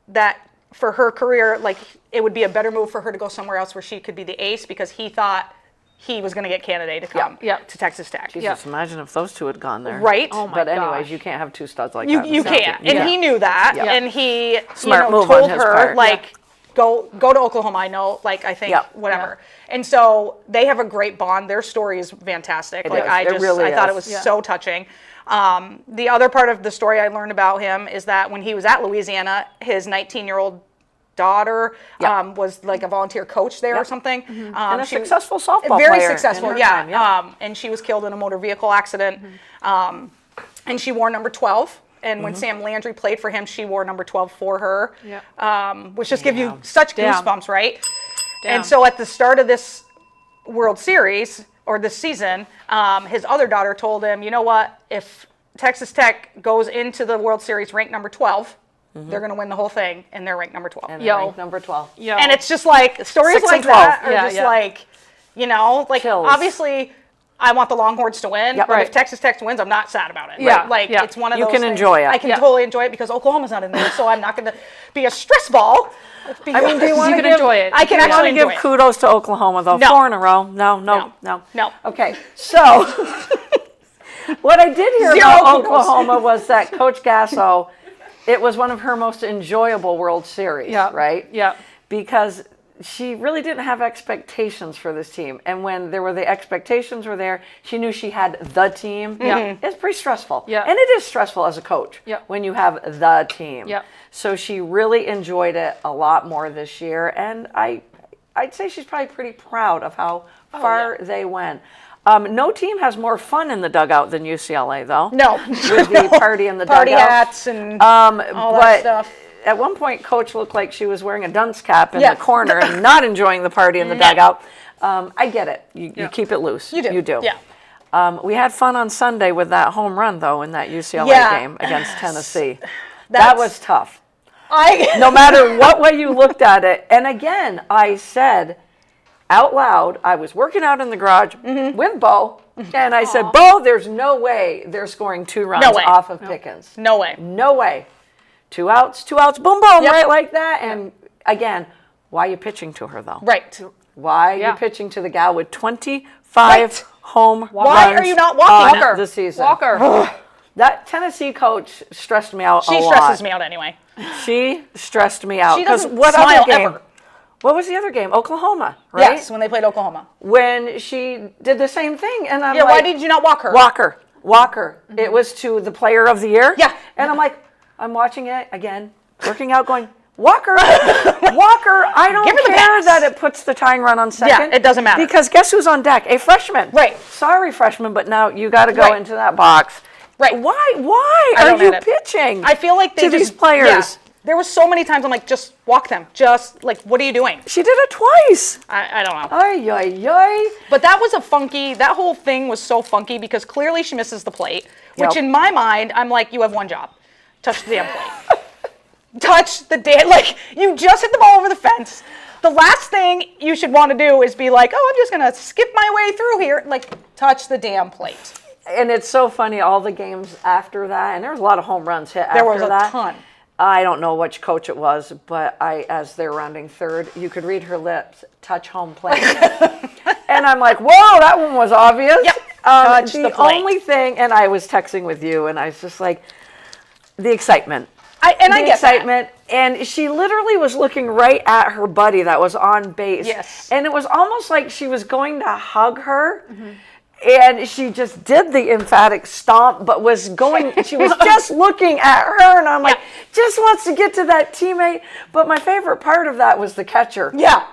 that for her career, like, it would be a better move for her to go somewhere else where she could be the ace because he thought he was going to get Kennedy to come Yep. to Texas Tech. Jesus, imagine if those two had gone there. Right? Oh my But anyways, gosh. you can't have two studs like You that. in the you same can't, team. and he knew that, Yeah. and he Smart move on told his her part. like go to Oklahoma. I know, like I think Yeah. whatever. And so they have a great bond. Their story is fantastic. It like is. I It just really I thought it is. was Yeah. so touching. The other part of the story I learned about him is that when he was at Louisiana, his 19-year-old daughter Yep. was like a volunteer coach there or Yep. something. And a she- successful softball very player in successful, her yeah. time, yeah. And she was killed in a motor vehicle accident. And she wore number 12. And when Sam Landry played for him, she wore number 12 for her. Yeah. Which just give you such Damn. goosebumps, right? Damn. And so at the start of this World Series or this season, his other daughter told him, you know what? If Texas Tech goes into the World Series ranked number 12, they're going to win the whole thing, and they're ranked number 12. And Yo. ranked number 12. Yo. And it's just like stories 6 like and 12. that are Yeah, just yeah. like, you know, like Chills. obviously I want the Longhorns to win. Yep. But Right. if Texas Tech wins, I'm not sad about it. Yeah. Like, Yeah. it's one of You those can things. enjoy it. I can Yeah. totally enjoy it because Oklahoma's not in there, so I'm not going to be a stress ball. I mean, do you want You to can enjoy it. I can I want actually to give enjoy it. kudos to Oklahoma, though. No. 4 in a row. No. No. Okay, so what I did hear Zero about kudos. Oklahoma was that Coach Gasso, it was one of her most enjoyable World Series, Yeah. right? Yeah. Because she really didn't have expectations for this team. And when the expectations were there, she knew she had the team. Yeah. It's pretty stressful. Yeah. And it is stressful as a coach Yeah. when you have the team. Yeah. So she really enjoyed it a lot more this year. And I'd say she's probably pretty proud of how far they went. No team has more fun in the dugout than UCLA, though. No. With the party in the Party dugout. hats and all But that stuff. at one point, Coach looked like she was wearing a dunce cap in Yeah. the corner and not enjoying the party in the dugout. I get it. You keep it loose. You do. You do. Yeah. We had fun on Sunday with that home run, though, in that UCLA Yeah. game against Tennessee. That That's- was tough. I No matter what way you looked at it. And again, I said out loud, I was working out in the garage with Bo, and I said, Bo, there's no way they're scoring 2 runs No way. off of Pickens. no way. No way. 2 outs, boom, boom, Yep. right like that. And again, why are you pitching to her, though? Right. Why are Yeah. you pitching to the gal with 25 Right. home Why runs are you not walking? on the season? Walker. That Tennessee coach stressed me out a She lot. stresses me out anyway. She stressed me out. She 'Cause doesn't what smile other game? ever. What was the other game? Oklahoma, right? Yes, when they played Oklahoma. When she did the same thing, and I'm Yeah, like, why did you not walk her? Walker. It was to the player of the year. Yeah. And I'm like, I'm watching it again, working out, going, Walker, I don't Give her the care pass. that it puts the tying run on second. it doesn't matter. Because guess who's on deck? A freshman. Right. Sorry, freshman, but now you got to go Right. into that box. Right. Why I are don't you get it. pitching? I feel like they to just these players. Yeah. There was so many times I'm like, just walk them. Just like, what are you doing? She did it twice. I don't know. Ay, ay, ay. But that was that whole thing was so funky because clearly she misses the plate, which Yep. in my mind, I'm like, you have one job. Touch the damn plate. Touch the damn, like, you just hit the ball over the fence. The last thing you should want to do is be like, oh, I'm just going to skip my way through here. Like, touch the damn plate. And it's so funny, all the games after that, and there was a lot of home runs hit There after was a that. ton. I don't know which coach it was, but as they're rounding third, you could read her lips, touch home plate. And I'm like, whoa, that one was obvious. Yep. Touch the the plate. only thing, and I was texting with you, and I was just like, the excitement. I The get excitement. And she literally was looking right at her buddy that was on base. Yes. And it was almost like she was going to hug her. And she just did the emphatic stomp, but was going, she was just looking at her. And I'm like, just wants to get to that teammate. But my favorite part of that was the catcher. Yeah.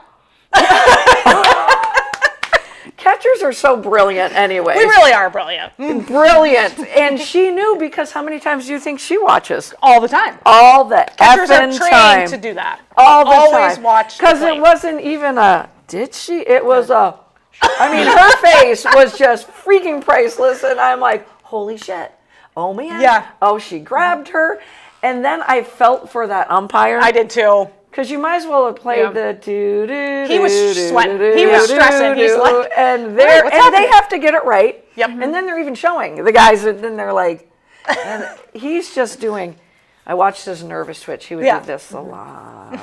Catchers are so brilliant anyway. We really are brilliant. Brilliant. And she knew, because how many times do you think she watches? All the time. All the Catchers are effing trained time. to do that. All the Always time. watch the Because it plate. wasn't even a, did she? It was a, I mean, her face was just freaking priceless. And I'm like, holy shit. Oh, man. Yeah. Oh, she grabbed her. And then I felt for that umpire. I did too. Because you might as well have played Yeah. the do. He was sweating. He was stressing. He's like, and "Hey, what's they happening?" have to get it right. Yep. And then they're even showing the guys, and then they're like, and he's just doing. I watched his nervous twitch. He would Yeah. do this a lot.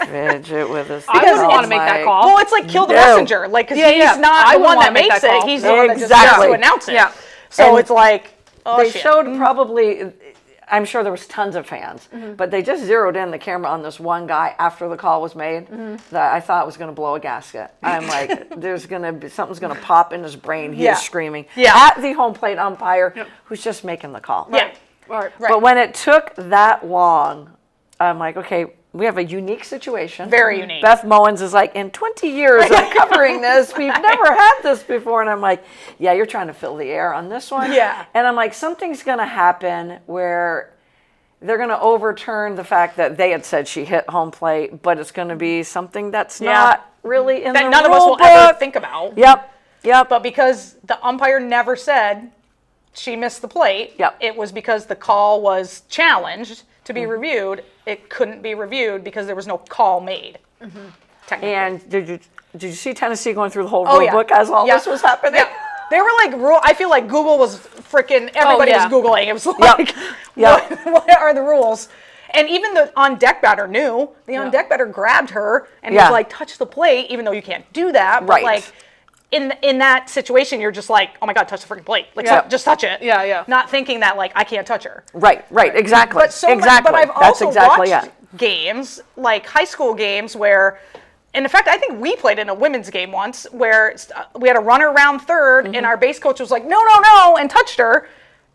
Fidget with his. I wouldn't want to make that call. Well, it's like kill the No. messenger. Like, because Yeah, he's yeah. not I the wouldn't one wanna that make makes that it. call. He's the one that just has Exactly. to announce it. Yeah. So And it's like, oh, They shit. showed probably. I'm sure there was tons of fans, but they just zeroed in the camera on this one guy after the call was made that I thought was going to blow a gasket. I'm like, there's going to be something's going to pop in his brain. He Yeah. is screaming Yeah. at the home plate umpire who's just making the call. Yeah. Right. But when it took that long, I'm like, okay, we have a unique situation. Very unique. Beth Mowens is like, in 20 years of covering this, we've never had this before. And I'm like, yeah, you're trying to fill the air on this one. Yeah. And I'm like, something's going to happen where they're going to overturn the fact that they had said she hit home plate, but it's going to be something that's Yeah. not really in that the none of us rule will ever book. think about. Yep. But because the umpire never said she missed the plate, Yep. it was because the call was challenged to be reviewed. It couldn't be reviewed because there was no call made. Technically. And did you see Tennessee going through the whole Oh, rule yeah. book as all Yeah. this was happening? Yeah. They were like, I feel like Google was freaking, everybody yeah. was Googling. It was like, Yep. what are the rules? And even the on-deck batter knew. The on-deck batter grabbed her and was like, touch the plate, even though you can't do that. But Right. like, in that situation, you're just like, oh my God, touch the freaking plate. Like, just touch it. Yeah, yeah. Not thinking that, like, I can't touch her. Right, exactly. But exactly. But I've That's also exactly watched it. games, like high school games, where, and in fact, I think we played in a women's game once where we had a runner around third, and our base coach was like, no, and touched her,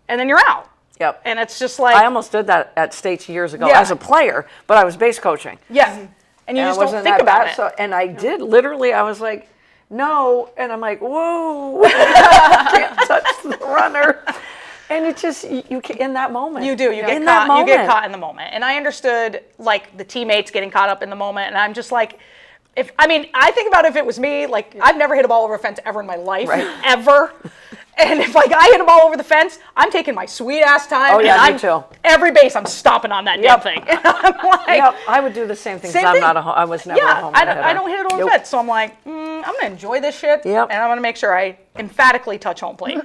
and then you're out. Yep. And it's just like, I almost did that at States years ago Yeah. as a player, but I was base coaching. yeah. And you And just it don't wasn't think that about bad, it. So, and I did literally, I was like, no. And I'm like, whoa, can't touch the runner. And it just, you can, in that moment. You do. You get in caught. that moment. You get caught in the moment. And I understood like the teammates getting caught up in the moment. And I'm just like, I think about if it was me, like I've never hit a ball over a fence ever in my life, ever. And if like I hit a ball over the fence, I'm taking my sweet ass time. Oh, yeah, and me too. Every base, I'm stopping on that damn thing. And I'm like, Yep, I would do the same thing Same because I'm thing. not I was never a yeah, home run hitter. I don't hit it over the fence. So I'm like, I'm gonna enjoy this shit, Yep. and I'm gonna make sure I emphatically touch home plate.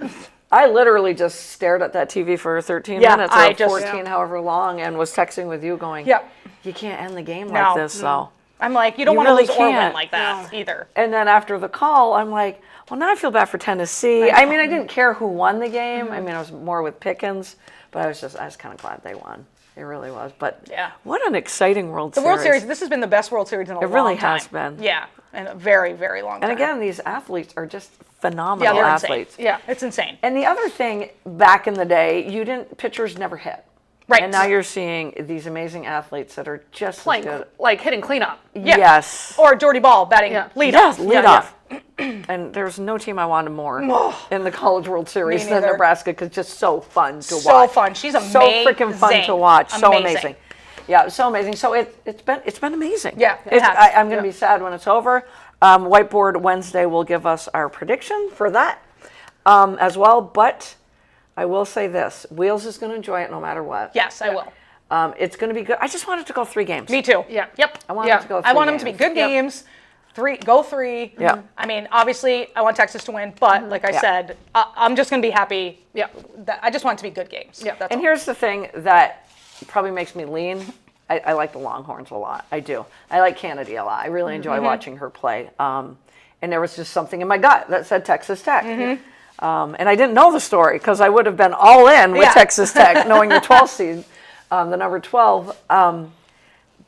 I literally just stared at that TV for 13 Yeah, minutes or I just- 14, however long, and was texting with you going, Yep. you can't end the game No, like this, so. I'm like, you don't You want to really lose or win can't. like that either. And then after the call, I'm like, well, now I feel bad for Tennessee. I mean, I didn't care who won the game. I mean, I was more with Pickens, but I was kind of glad they won. It really was. But Yeah. what an exciting World The Series. World Series, this has been the best World Series in a long time. really has been. Yeah, in a very, very long time. And again, these athletes are just phenomenal yeah, they're athletes. insane. Yeah, it's insane. And the other thing, back in the day, pitchers never hit. Right. And now you're seeing these amazing athletes that are just Playing, as good. like hitting cleanup. Yeah. Yes. Or Jordy Ball batting lead Yes, off. lead Yeah, off. And there's no team I wanted more in the College World Series than neither. Nebraska because it's just so fun to watch. So fun. She's amazing. So freaking fun to watch. So amazing. Yeah, so amazing. So it's been amazing. Yeah, it has. I'm going to be sad when it's over. Whiteboard Wednesday will give us our prediction for that as well. But I will say this: Wheels is going to enjoy it no matter what. Yes, I will. It's going to be good. I just wanted to go 3 games. Me too. Yeah. Yep. I want it to go 3 I want them to be games. good games. Go three. Yeah. I mean, obviously, I want Texas to win, but like I said, I'm just going to be happy. Yeah. I just want it to be good games. Yeah. That's And all. here's the thing that probably makes me lean. I like the Longhorns a lot. I do. I like Kennedy a lot. I really enjoy watching her play. And there was just something in my gut that said Texas Tech. And I didn't know the story because I would have been all in with Yeah. Texas Tech, knowing the 12th seed, the number 12.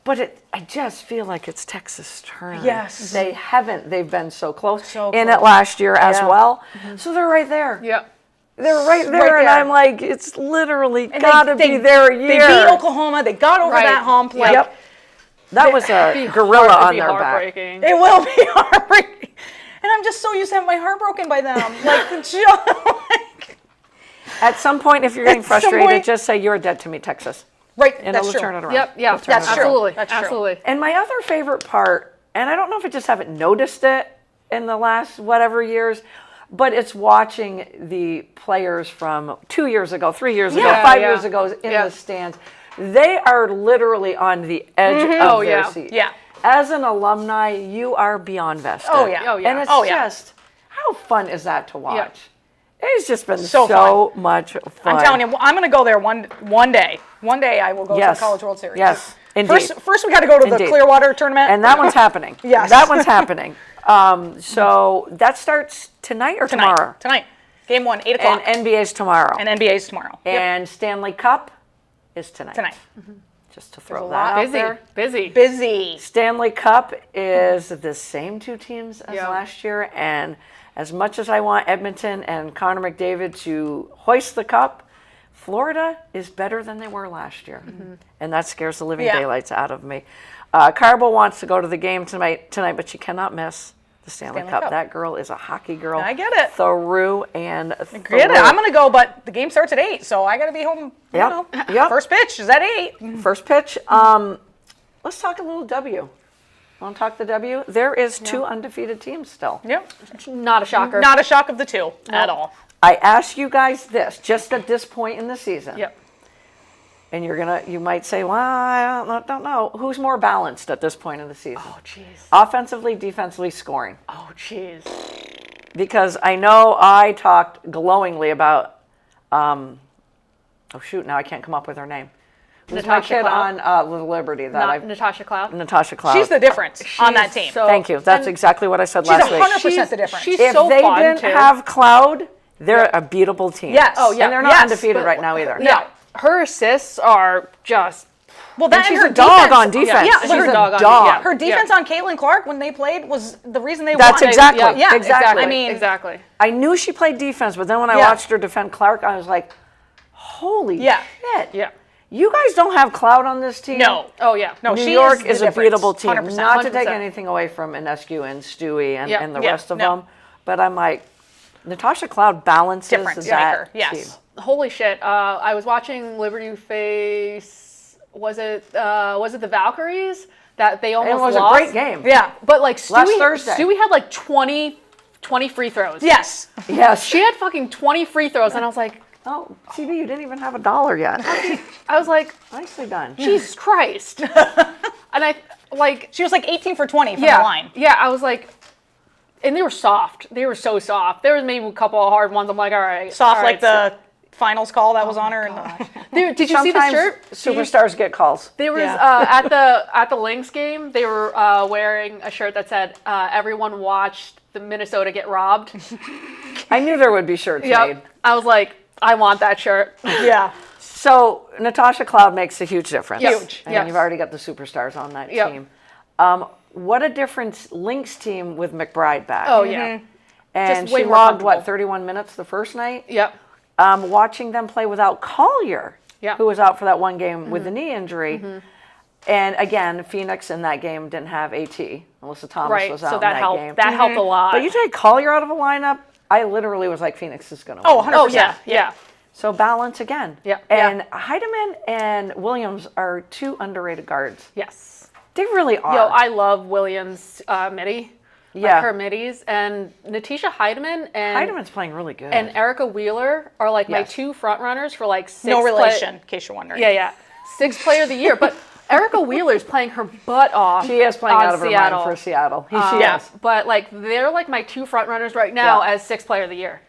But I just feel like it's Texas' turn. Yes. They haven't. They've been so close. So in close. it last year as Yeah. well. So they're right there. Yeah. They're right there, and there. I'm like, it's literally And got to be their year. They beat Oklahoma. They got over Right. that hump. Like, Yep. That was a Be gorilla hard- it'd on be their back. heartbreaking. It will be heartbreaking. And I'm just so used to having my heart broken by them. Like, just, like At some point, if you're getting At some frustrated, point- just say you're dead to me, Texas, right, and that's it'll true. turn it around. Yep. Yeah. It'll turn That's it true. around. Absolutely. That's true. Absolutely. And my other favorite part, and I don't know if I just haven't noticed it in the last whatever years, but it's watching the players from 2 years ago, 3 years ago, Yeah, 5 yeah. years ago in Yeah. the stands. They are literally on the edge of Oh, their yeah. seat. Yeah. As an alumni, you are beyond vested. Oh, yeah. Oh, yeah. And it's Oh, yeah. just, how fun is that to watch? It's just been So so much fun. I'm telling you, I'm going to go there one day. One day I will go to Yes. the College World Series. Yes, indeed. First we got to go to the Indeed. Clearwater tournament. And that one's happening. Yes. That one's happening. So that starts tonight or tomorrow? Tonight. Game 1, 8 And o'clock. NBA's tomorrow. And NBA's tomorrow. Yep. And Stanley Cup is tonight. Tonight. Just to throw a that lot. out Busy. there. Busy. Busy. Stanley Cup is the same 2 teams as Yeah. last year. And as much as I want Edmonton and Connor McDavid to hoist the cup, Florida is better than they were last year. And that scares the living Yeah. daylights out of me. Carbo wants to go to the game tonight, but she cannot miss the Stanley Cup. Cup. That girl is a hockey girl. I get it. Through and through. Get it. I'm going to go, but the game starts at 8, so I got to be home. You Yep. know. Yep. First pitch is at 8. First pitch. Let's talk a little W. Want to talk the W? There is 2 undefeated teams still. Yep. Not a shocker. Not a shock of the 2 at all. I ask you guys this, just at this point in the season. Yep. And you might say, well, I don't know. Who's more balanced at this point in the season? Oh, jeez. Offensively, defensively, scoring. Oh, jeez. because I know I talked glowingly about, oh shoot, now I can't come up with her name. Who's my Natasha kid Cloud? on Little Liberty that I Natasha Cloud. Natasha Cloud. She's the difference on that She's team. so- Thank you. That's and exactly what I said She's last week. 100% the difference. She's If so they fun, didn't too. have Cloud, they're a beatable team. Yes. Oh, yeah. And they're not Yes, undefeated but- right now either. No, her assists are just. Well, that And she's her a dog defense, on defense. Yeah, She's her, a dog on dog. yeah. her defense on Caitlin Clark when they played was the reason they That's won. exactly. Yeah, exactly. I mean, exactly. I knew she played defense, but then when I Yeah. watched her defend Clark, I was like, holy Yeah. shit. Yeah. You guys don't have Cloud on this team? No. Oh yeah. No, New she York is is the a difference. beatable team. 100%. Not to take 100%. anything away from Inescu and Stewie and, Yeah. and the Yeah. rest of No. them, but I'm like, Natasha Cloud balances Difference that maker. Yes. team. Holy shit! I was watching Liberty face. Was it the Valkyries that they And almost it was lost? a great game. Yeah. But like Stewie, Thursday. Stewie had like 20 free throws. Yes. Yes. She had fucking 20 free throws, and I was like, Oh, CB, you didn't even have $1 yet. I was like, Nicely done. Jesus Christ! And I like, She was like 18 for 20 from yeah, the line. yeah. I was like, and they were soft. They were so soft. There was maybe a couple of hard ones. I'm like, all right, Soft all like right, the finals call that was on her. And Did you see the Sometimes shirt? superstars get calls. There was Yeah. at the Lynx game. They were wearing a shirt that said, "Everyone watched the Minnesota get robbed." I knew there would be shirts made. Yep. I was like, I want that shirt. yeah. So Natasha Cloud makes a huge difference. Yes. Huge. And Yes. you've already got the superstars on that Yep. team. What a difference Lynx team with McBride back. Oh yeah. And just way she more logged, what, comfortable. 31 minutes the first night? Yep. Watching them play without Collier, Yeah. who was out for that one game with the knee injury. And again, Phoenix in that game didn't have AT. Melissa Thomas Right. was out So in that that helped. game. That helped a lot. But you take Collier out of a lineup, I literally was like, Phoenix is going to Oh, win. 100%. Oh yeah. Yeah. So balance again. Yeah. And Heidemann and Williams are two underrated guards. Yes. They really are. Yo, I love Williams' midi. Yeah. Like her middies, and Natisha Heidemann and Heidemann's playing really good. and Erica Wheeler are like my Yes. two front runners for like six. No relation, in case you're wondering. Yeah, yeah. 6th player of the year. But Erica Wheeler's playing her butt off. she is playing on out of her Seattle. mind for Seattle. She Yeah. is. But like they're like my two front runners right now Yeah. as 6th player of the year.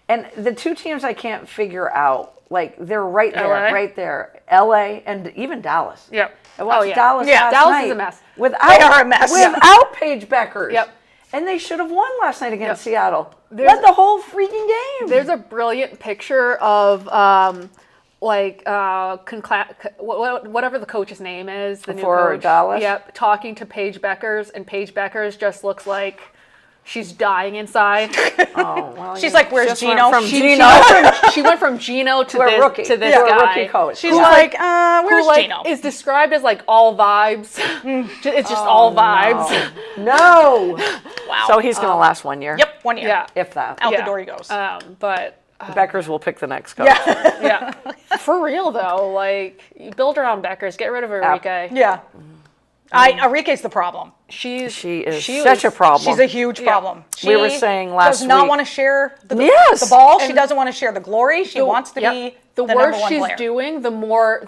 And the two teams I can't figure out, like they're right there, LA? right there. LA and even Dallas. Yep. I watched Oh, yeah. Dallas Yeah, last Dallas night is a mess. Without, They are a mess. Without Paige Beckers. Yep. And they should have won last night against Yep. Seattle. There's- Led the whole freaking game. There's a brilliant picture of whatever the coach's name is, the new For coach. Dallas? Yep, talking to Paige Beckers, and Paige Beckers just looks like she's dying inside. Oh, well, She's you like, where's just went Gino? From She- Gino She went from Gino to to a rookie. to this to guy. a rookie coach. She's Who's like, Who where's like Gino? is described as like all vibes. It's just all vibes. No. Wow. So he's going to last 1 year. Yep, 1 year. Yeah. If that. Out Yeah. the door he goes. But Beckers will pick the next coach. yeah, for real though, like you build around Beckers, get rid of Enrique. Yeah. Arike's the problem. She is such a problem. She's a huge problem. We were She saying last does not week- want to share the Yes. ball. She doesn't want to share the glory. She The- wants to yep. be the number worse one she's player. doing, the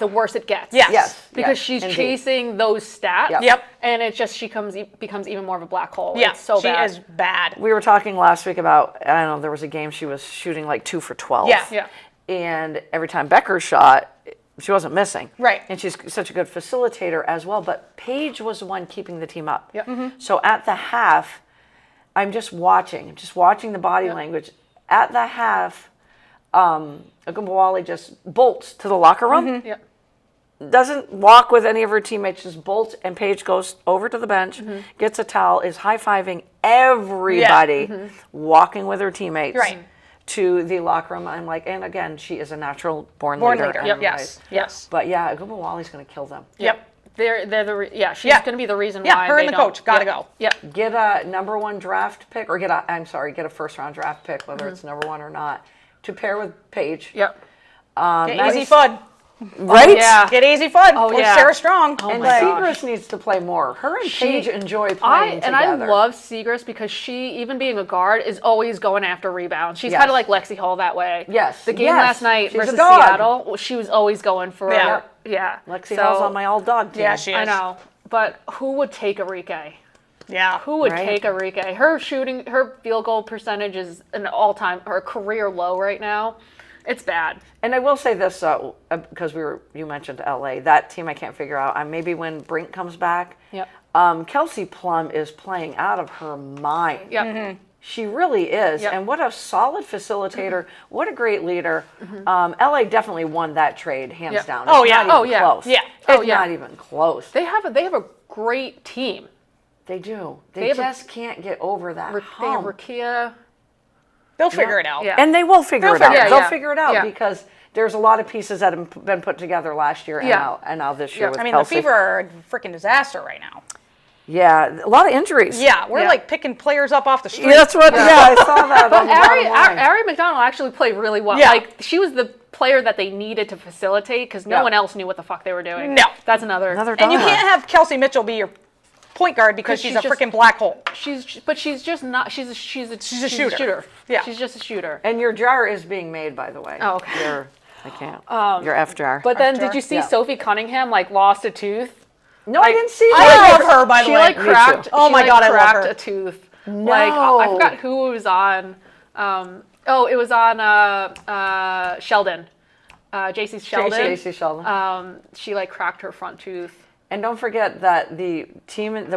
worse it gets. Yes. Yes. Because yes, she's indeed. chasing those stats. Yep. And it's just becomes even more of a black hole. Yeah, It's so she bad. is bad. We were talking last week about, I don't know, there was a game she was shooting like 2 for 12. Yeah. Yeah. And every time Becker shot, she wasn't missing. Right. And she's such a good facilitator as well. But Paige was the one keeping the team up. Yep. Mm-hmm. So at the half, I'm just watching the body language. At the half, Agumbawali just bolts to the locker room. Yeah. Doesn't walk with any of her teammates, just bolts, and Paige goes over to the bench, gets a towel, is high-fiving everybody, walking with her teammates Right. to the locker room. I'm like, and again, she is a natural born Born leader. leader. anyways. Yes. Yes. But yeah, Agumbawali's going to kill them. Yep. They're she's Yeah. going to be the reason Yeah, why her they and the don't- coach gotta Yep. go. Yep. Get a number 1 draft pick, or get a first-round draft pick, whether it's number 1 or not, to pair with Paige. Yep. Get Maddie- easy Fudd. Right? Yeah. Get easy Fudd. Oh, or yeah. Sarah Strong. And my Segrist needs to play more. Her and Paige enjoy playing together. I love Segrist because she, even being a guard, is always going after rebounds. She's Yes. kind of like Lexi Hall that way. Yes. The game Yes. last night She's a versus dog. Seattle, she was always going for Yeah. yeah. Lexi So, Hall's on my all-dog team. Yeah, she is. I know, but who would take Enrique? Yeah. Who would Right. take Arike? Her field goal percentage is an all-time, her career low right now. It's bad. And I will say this, because you mentioned LA, that team I can't figure out. Maybe when Brink comes back. Yep. Kelsey Plum is playing out of her mind. Yep. She really is. Yep. And what a solid facilitator. What a great leader. LA definitely won that trade, hands Yep. down. Oh, It's yeah. not Oh, even yeah. close. Yeah. Oh, It's yeah. not even close. They have a great team. They do. They They have just can't get over that They have hump. Rakia. They'll figure it out. Yeah. And they will figure They'll it out. figure it They'll out. figure it out Yeah. because there's a lot of pieces that have been put together last year Yeah. and now this year Yeah. with I mean, Kelsey. the Fever are a freaking disaster right now. Yeah, a lot of injuries. Yeah, we're Yeah. like picking players up off the street. Yeah, that's what. Yeah, I saw that. But on the bottom line. Ari McDonald actually played really well. Yeah. Like, she was the player that they needed to facilitate because no Yeah. one else knew what the fuck they were doing. No. That's another. And you Donna. can't have Kelsey Mitchell be your point guard because she's a she's just- freaking black hole. She's just not. She's a shooter. Yeah. She's just a shooter. And your jar is being made, by the way. Oh, okay. I can't. Your F jar. But then, After- did you see Yeah. Sophie Cunningham lost a tooth? no, I didn't see I that. love her, by the She way. like Me cracked. too. Oh she, my like, God, I love cracked her. a tooth. No. Like I forgot who it was on. It was on Sheldon. JC Sheldon. JC Sheldon. She like cracked her front tooth. And don't forget that the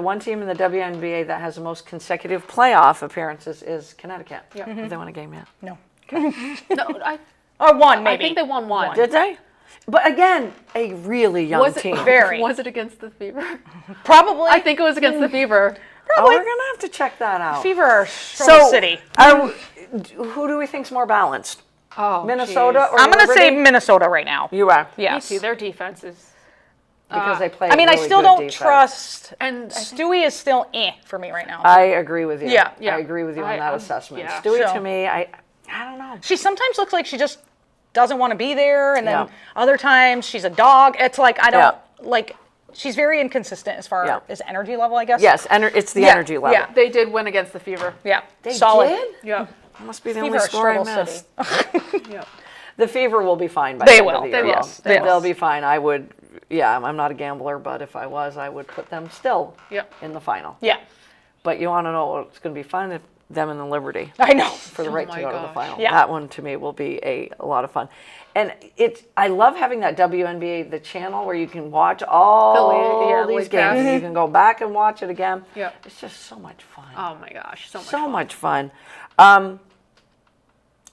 one team in the WNBA that has the most consecutive playoff appearances is Connecticut. Yeah. Have they won a game yet? No. No, Or one, I maybe. think they won one. Did they? But again, a really young Was team. it Very. Was it against the Fever? Probably. I think it was against the Fever. Oh, we're gonna have to check that out. Fever are Struggle City. Who do we think's more balanced? Oh, Minnesota jeez. or I'm going to say Liberty? Minnesota right now. You are. Me Yes. too. Their defense is. Because they play. I mean, I really still good don't defense. trust. And I think- Stewie is still for me right now. I agree with you. Yeah. Yeah. I agree with you on that assessment. yeah. Stewie, So- to me, I don't know. She sometimes looks like she just doesn't want to be there, and then Yeah. other times she's a dog. It's like I don't Yeah. like. She's very inconsistent as far Yeah. as energy level, I guess. Yes, it's the Yeah, energy level. yeah. They did win against the Fever. Yeah. They Solid. did? Yeah. Must be the Fever only are score I Struggle missed. City. Yeah. The Fever will be fine by They the end will. of the They year. will. Yes, They will. they'll be fine. I would. Yeah, I'm not a gambler, but if I was, I would put them still Yep. in the final. Yeah. But you want to know what's going to be fun? If them and the Liberty I know. for the right to my go to the gosh. final. Yeah. That one to me will be a lot of fun. And I love having that WNBA, the channel where you can watch all yeah, these league games. pass. And you can go back and watch it again. Yep. It's just so much fun. Oh my gosh, so much. So fun. much fun.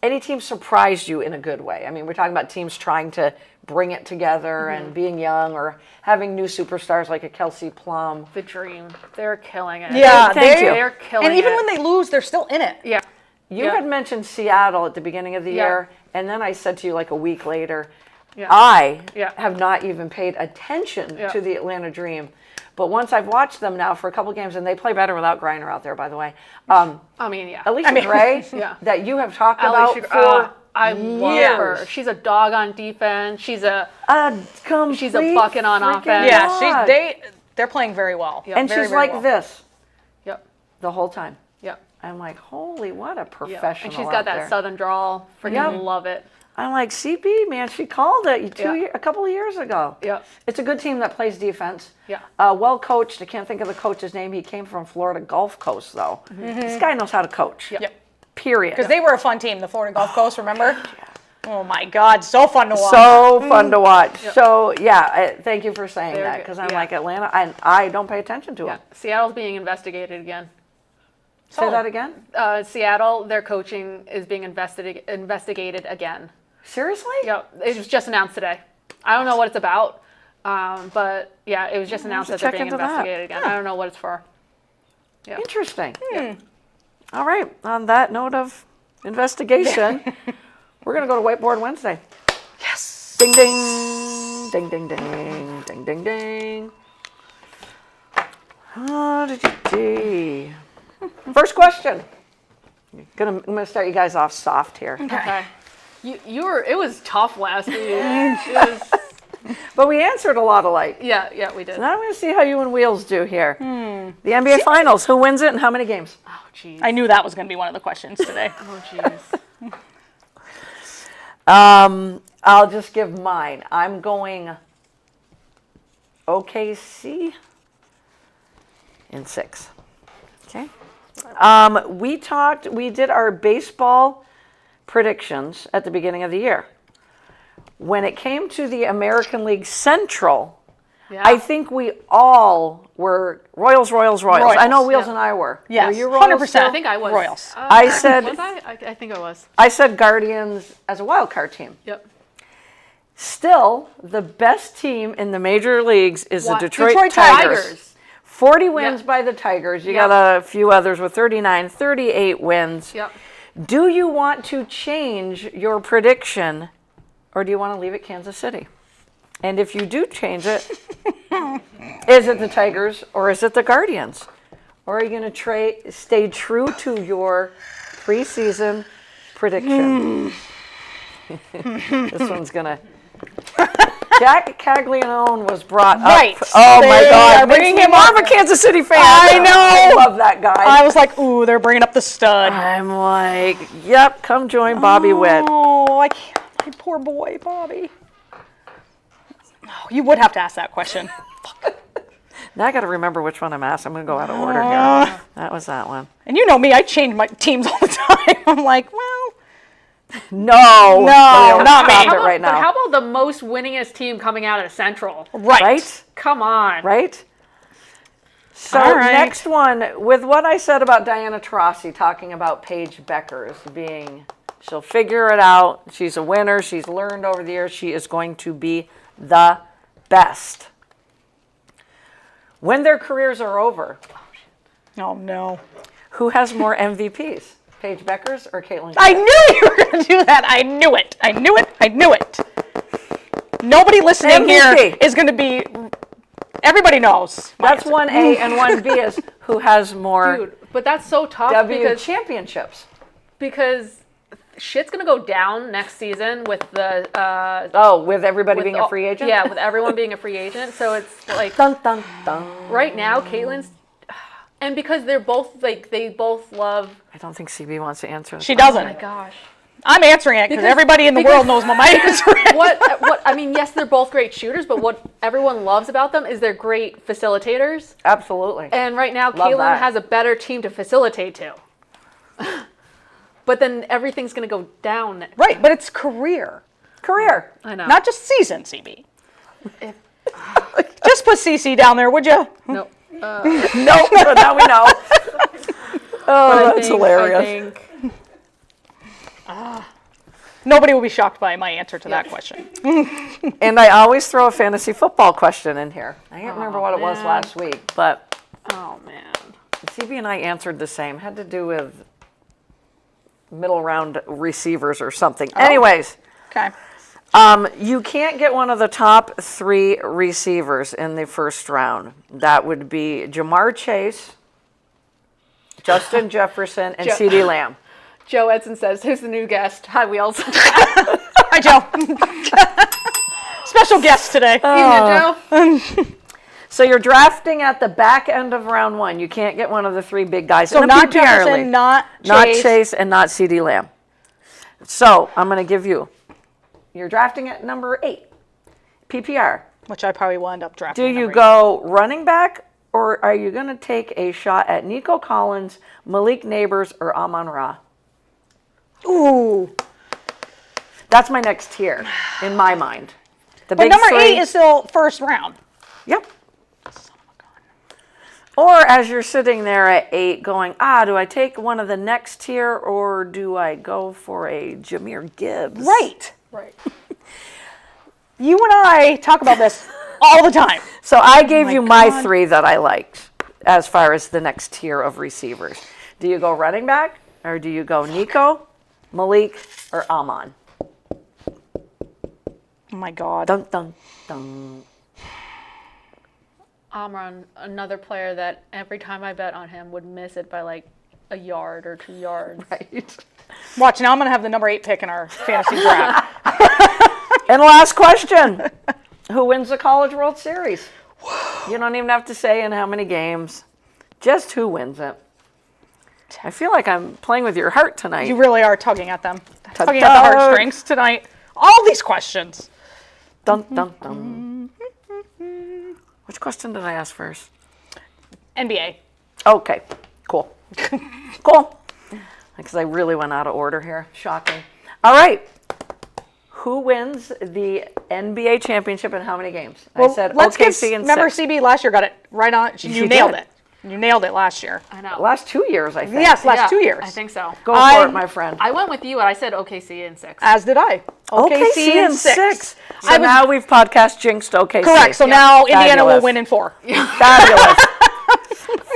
Any team surprised you in a good way? I mean, we're talking about teams trying to bring it together and being young or having new superstars like a Kelsey Plum. The Dream. They're killing it. Yeah, Thank you. They're killing it. And even when they lose, they're still in it. Yeah. You Yeah. had mentioned Seattle at the beginning of the Yeah. year, and then I said to you like a week later, Yeah. I Yeah. have not even paid attention Yeah. to the Atlanta Dream. But once I've watched them now for a couple games, and they play better without Griner out there, by the way. I mean, yeah. Alicia Gray, Yeah. that you have talked about Alicia, for I love years. her. She's a dog on defense. She's a complete She's a bucket on freaking offense. Yeah, dog. they're playing very well. Yeah. And Very, she's very like well. this Yep. the whole time. Yep. I'm like, holy, what a Yeah. professional! And she's got out that there. southern drawl. Freaking Yeah. love it. I'm like, CP, man, she called it Yeah. a couple of years ago. Yep. It's a good team that plays defense. Yeah. Well coached. I can't think of the coach's name. He came from Florida Gulf Coast, though. This guy knows how to coach. Yep. Period. Because they were a fun team, the Florida Gulf Coast, remember? Oh my God, so fun to watch. So fun to watch. So, yeah, thank you for saying They're that, good. because I'm Yeah. like, Atlanta, and I don't pay attention to Yeah. them. Seattle's being investigated again. Say that again? Seattle, their coaching is being investigated again. Seriously? Yep. It was just announced today. I don't know what it's about, but yeah, it was just announced to that they're check being into that. investigated again. I don't know what it's for. Yeah. Interesting. All right. On that note of investigation, we're going to go to Whiteboard Wednesday. Yes. Ding, ding. Ding, ding, ding. Ding, ding, ding. First question. I'm gonna start you guys off soft here. Okay. You were. It was tough last week. It was, But we answered a lot alike. yeah, we did. Now I'm going to see how you and Wheels do here. The NBA Finals. Who wins it and how many games? Oh jeez. I knew that was going to be one of the questions today. Oh jeez. I'll just give mine. I'm going OKC in 6. We did our baseball predictions at the beginning of the year. When it came to the American League Central, Yeah. I think we all were Royals. I know Wheels and I were. Yes, Were you Royals 100%. too? I think I was. Royals. I said- Was I? I think I was. I said Guardians as a wild card team. Yep. Still, the best team in the major leagues is the What? Detroit Tigers. Tigers. 40 wins Yep. by the Tigers. You Yep. got a few others with 39, 38 wins. Yep. Do you want to change your prediction, or do you want to leave it Kansas City? And if you do change it, is it the Tigers or is it the Guardians? Or are you going to stay true to your preseason prediction? This one's going to... Jack Caglianone was brought Right. up. Oh my They God. are Makes bringing me him more up. of a Kansas City fan. I know. I love that guy. I was like, ooh, they're bringing up the stud. I'm like, yep, come join Bobby Witt. Oh, I can't. My poor boy, Bobby. Oh, you would have to ask that question. Now I got to remember which one I'm asked. I'm going to go out of order here. That was that one. And you know me, I change my teams all the time. I'm like, well, No, not me. Stop How it about, right but now. how about the most winningest team coming out of the Central? right. Come on. Right? So All right. next one, with what I said about Diana Taurasi talking about Paige Beckers being, she'll figure it out. She's a winner. She's learned over the years. She is going to be the best. When their careers are over, Oh, no. who has more MVPs? Paige Beckers or Caitlin? I knew you were going to do that. I knew it. I knew it. I knew it. Nobody listening here MVP. is going to be, everybody knows. my That's answer. 1A, and 1B is who has more Dude, but that's so tough W championships. because shit's gonna go down next season with the With everybody with being all- a free agent? Yeah, with everyone being a free agent. So it's like Dun, dun, dun. right now, Caitlin's, and because they're both like they both love. I don't think CB wants to answer this. She Oh doesn't. my gosh. I'm answering it because everybody in the world knows what my answer is. What I mean, yes, they're both great shooters, but what everyone loves about them is they're great facilitators. Absolutely. And right now, Love Caitlin that. has a better team to facilitate to. But then everything's gonna go down. Right, but it's career, Career. I know. not just season, CB. Just put CC down there, would you? No. Nope, but now we know. Oh, that's hilarious. I think Nobody will be shocked by my answer to that question. And I always throw a fantasy football question in here. I can't remember what it was man. last week, but oh man. CB and I answered the same. Had to do with middle round receivers or something. Anyways, Okay. you can't get one of the top 3 receivers in the first round. That would be Jamar Chase, Justin Jefferson, and CeeDee Lamb. Joe Edson says, "Who's the new guest?" Hi, Wheels. Hi, Joe. Special guest today. Evening, Joe. So you're drafting at the back end of round 1. You can't get one of the 3 big guys. So in a not PPR Jefferson, league. not Not Chase. Chase and not CeeDee Lamb. So I'm going to give you. You're drafting at number 8, PPR. Which I probably will end up drafting. Do at you number go running back, or are you going to take a shot at Nico Collins, Malik Neighbors, or Amon-Ra? 8. Ooh. That's my next tier, in my mind. The But big number 3. 8 is still first round. Yep. Or as you're sitting there at 8 going, do I take one of the next tier, or do I go for a Jahmyr Gibbs? Right. Right. You and I talk about this all the time. So I gave you my God. 3 that I liked as far as the next tier of receivers. Do you go running back, or do you go Nico, Malik, or Amon? Oh my God. Dun, dun, dun. Amron, another player that every time I bet on him would miss it by like a yard or 2 yards. Right. Watch, now I'm going to have the number 8 pick in our fantasy draft. And last question. Who wins the College World Series? You don't even have to say in how many games. Just who wins it. I feel like I'm playing with your heart tonight. You really are tugging at them. Tug, Tugging at the tug. heartstrings tonight. All these questions. Dun, dun, dun. Which question did I ask first? NBA. Okay, cool. Cool. Because I really went out of order here. Shocking. All right. Who wins the NBA championship and how many games? I said let's give. OKC and Remember, 6. CB last year got it right on. She You nailed did. it. You nailed it last year. I know. Last 2 years, I think. Yes, last Yeah, 2 years. I think so. Go for it, my friend. I went with you and I said OKC in 6. As did I. OKC in 6. So I was- now we've podcast jinxed OKC. Correct. So now Indiana will Fabulous. win in 4. Fabulous.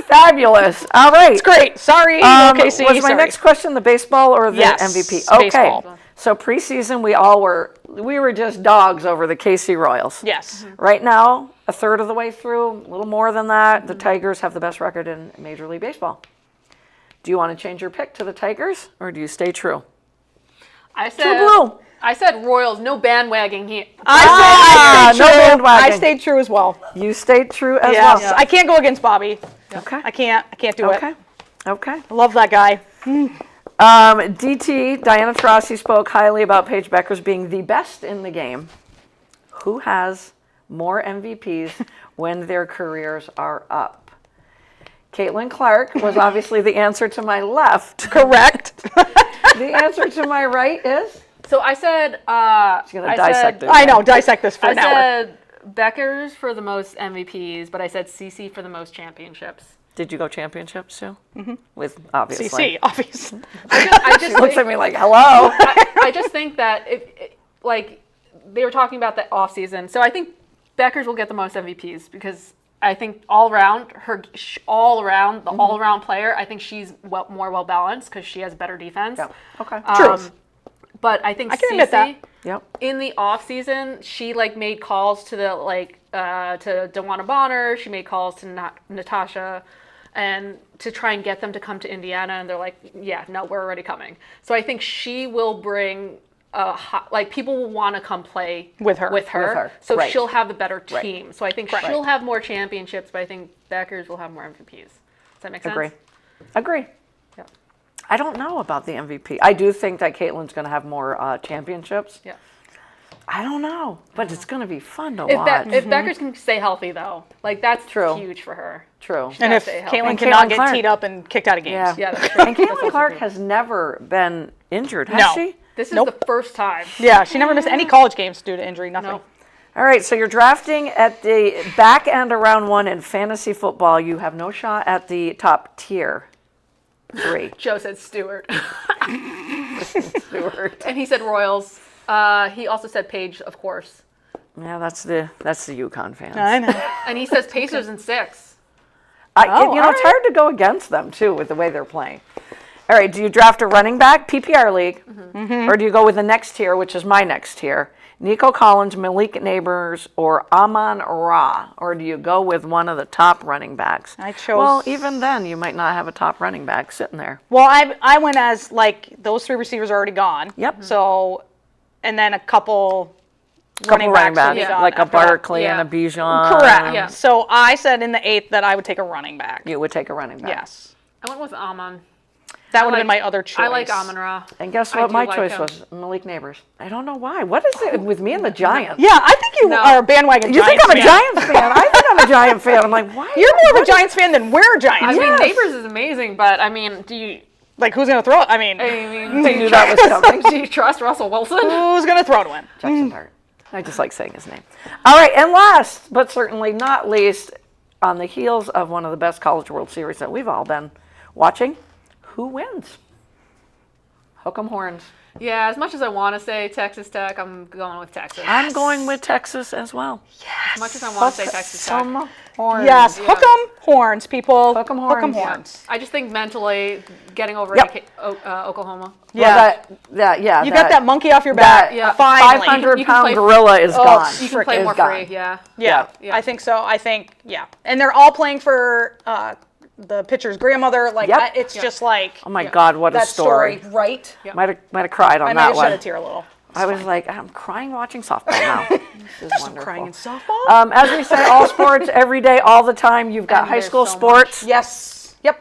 Fabulous. All right. It's great. Sorry, OKC. Was my sorry. next question the baseball or the Yes, MVP? Okay. baseball. So preseason, we were just dogs over the KC Royals. Yes. Right now, a third of the way through, a little more than that, the Tigers have the best record in Major League Baseball. Do you want to change your pick to the Tigers, or do you stay true? I True said blue. I said Royals, no bandwagging here. I stayed no true. bandwagon. I stayed true as well. You stayed true as Yes. well. I can't go against Bobby. Okay. I can't do Okay. it. Okay. I love that guy. DT, Diana Taurasi spoke highly about Paige Beckers being the best in the game. Who has more MVPs when their careers are up? Caitlin Clark was obviously the answer to my left. Correct. The answer to my right is? So I said She's going to dissect it. I know. Dissect this for I an hour. said Beckers for the most MVPs, but I said CC for the most championships. Did you go championships too? Mm-hmm. With obviously. CC, obviously. I just Looks think, at me like, hello. I just think that like they were talking about the off season, so I think Beckers will get the most MVPs because I think all around all around player, I think she's more well balanced because she has better defense. Yeah. Okay. True. But I think I can admit that. Yep. in the off season, she made calls to the to Dewana Bonner. She made calls to Natasha, and to try and get them to come to Indiana. And they're like, yeah, no, we're already coming. So I think she will bring people will want to come play With her. So Right. she'll have the better team. So I think she'll have more championships, but I think Beckers will have more MVPs. Does that make sense? Agree. Yeah. I don't know about the MVP. I do think that Caitlin's going to have more championships. Yeah. I don't know, but it's going to be fun to If, watch. if Beckers can stay healthy, though, that's True. huge for her. True. And if stay healthy. Caitlin And cannot Caitlin get Clark. teed up and kicked out of games. Yeah. Yeah, that's true. And Caitlin Clark has never been injured, has No. she? This is Nope. the first time. Yeah, she never missed any college games due to injury, nothing. No. All right, so you're drafting at the back end of round 1 in fantasy football. You have no shot at the top tier 3. Joe said Stewart. Stewart. And he said Royals. He also said Page, of course. Yeah, that's the UConn fans. I know. And he says Pacers in 6. It's all hard to go against them, too, with the way they're playing. All right, do you draft a running back, PPR league, or do you go with the next tier, which is my next tier, Nico Collins, Malik Neighbors, or Amon Ra, or do you go with one of the top running backs? I chose- Well, even then, you might not have a top running back sitting there. Well, I went as those 3 receivers are already gone. Yep. So, and then a couple running backs will be gone like a after that. Barkley Yeah. and a Bijan. Correct. Yeah. So I said in the 8th that I would take a running back. You would take a running back. Yes. I went with Amon. That would have been my other choice. I like Amon Ra. And guess I what? do My like choice him. was Malik Neighbors. I don't know why. What is it with me and the Giants? Yeah, I think you No. are a bandwagon You think Giants I'm a fan. Giants fan? I think I'm a Giant fan. I'm like, why? You're more of a Giants fan than we're Giants. I fans. mean, Neighbors is amazing, but I mean, do you? Like, who's going to throw it? I mean, I mean, I knew that was coming. do you trust Russell Wilson? who's going to throw to him? Jackson Dart. I just like saying his name. All right, and last but certainly not least, on the heels of one of the best College World Series that we've all been watching, who wins? Hook 'em horns. Yeah, as much as I want to say Texas Tech, I'm going with Texas. I'm going with Texas as well. As much as I want to say Texas Tech. Some horns. Yes, hook 'em horns, people. Hook 'em Hook 'em horns. horns. I just think mentally getting over Yep. Oklahoma. Yeah. Yeah. You got that monkey off your back. Yeah. Finally. 500-pound play- gorilla is gone. You can play Is more gone. free, yeah. Yeah, Yeah. I think so. I think, yeah. And they're all playing for the pitcher's grandmother. Like, Yep. it's just like Oh my God, what a that story. right? Might have cried on I might that have shed one. a tear a little. I was like, I'm crying watching softball now. This is wonderful. Crying in softball? As we say, all sports, every day, all the time. You've got And high there's school so sports. Yes. Yep.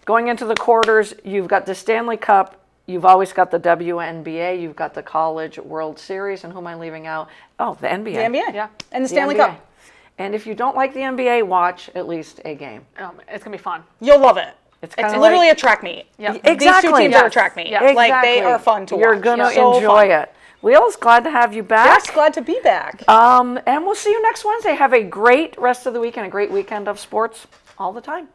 Going into the quarters, you've got the Stanley Cup. You've always got the WNBA. You've got the College World Series. And who am I leaving out? Oh, the NBA. The NBA. Yeah. And the The Stanley NBA. Cup. And if you don't like the NBA, watch at least a game. It's going to be fun. You'll love it. It's It's kind of literally a track meet. Yep. These two Exactly. teams are a Yes. track meet. Yes. Like they are fun to watch. You're gonna So enjoy fun. it. Wheels, glad to have you back. Yes, glad to be back. And we'll see you next Wednesday. Have a great rest of the week and a great weekend of sports all the time.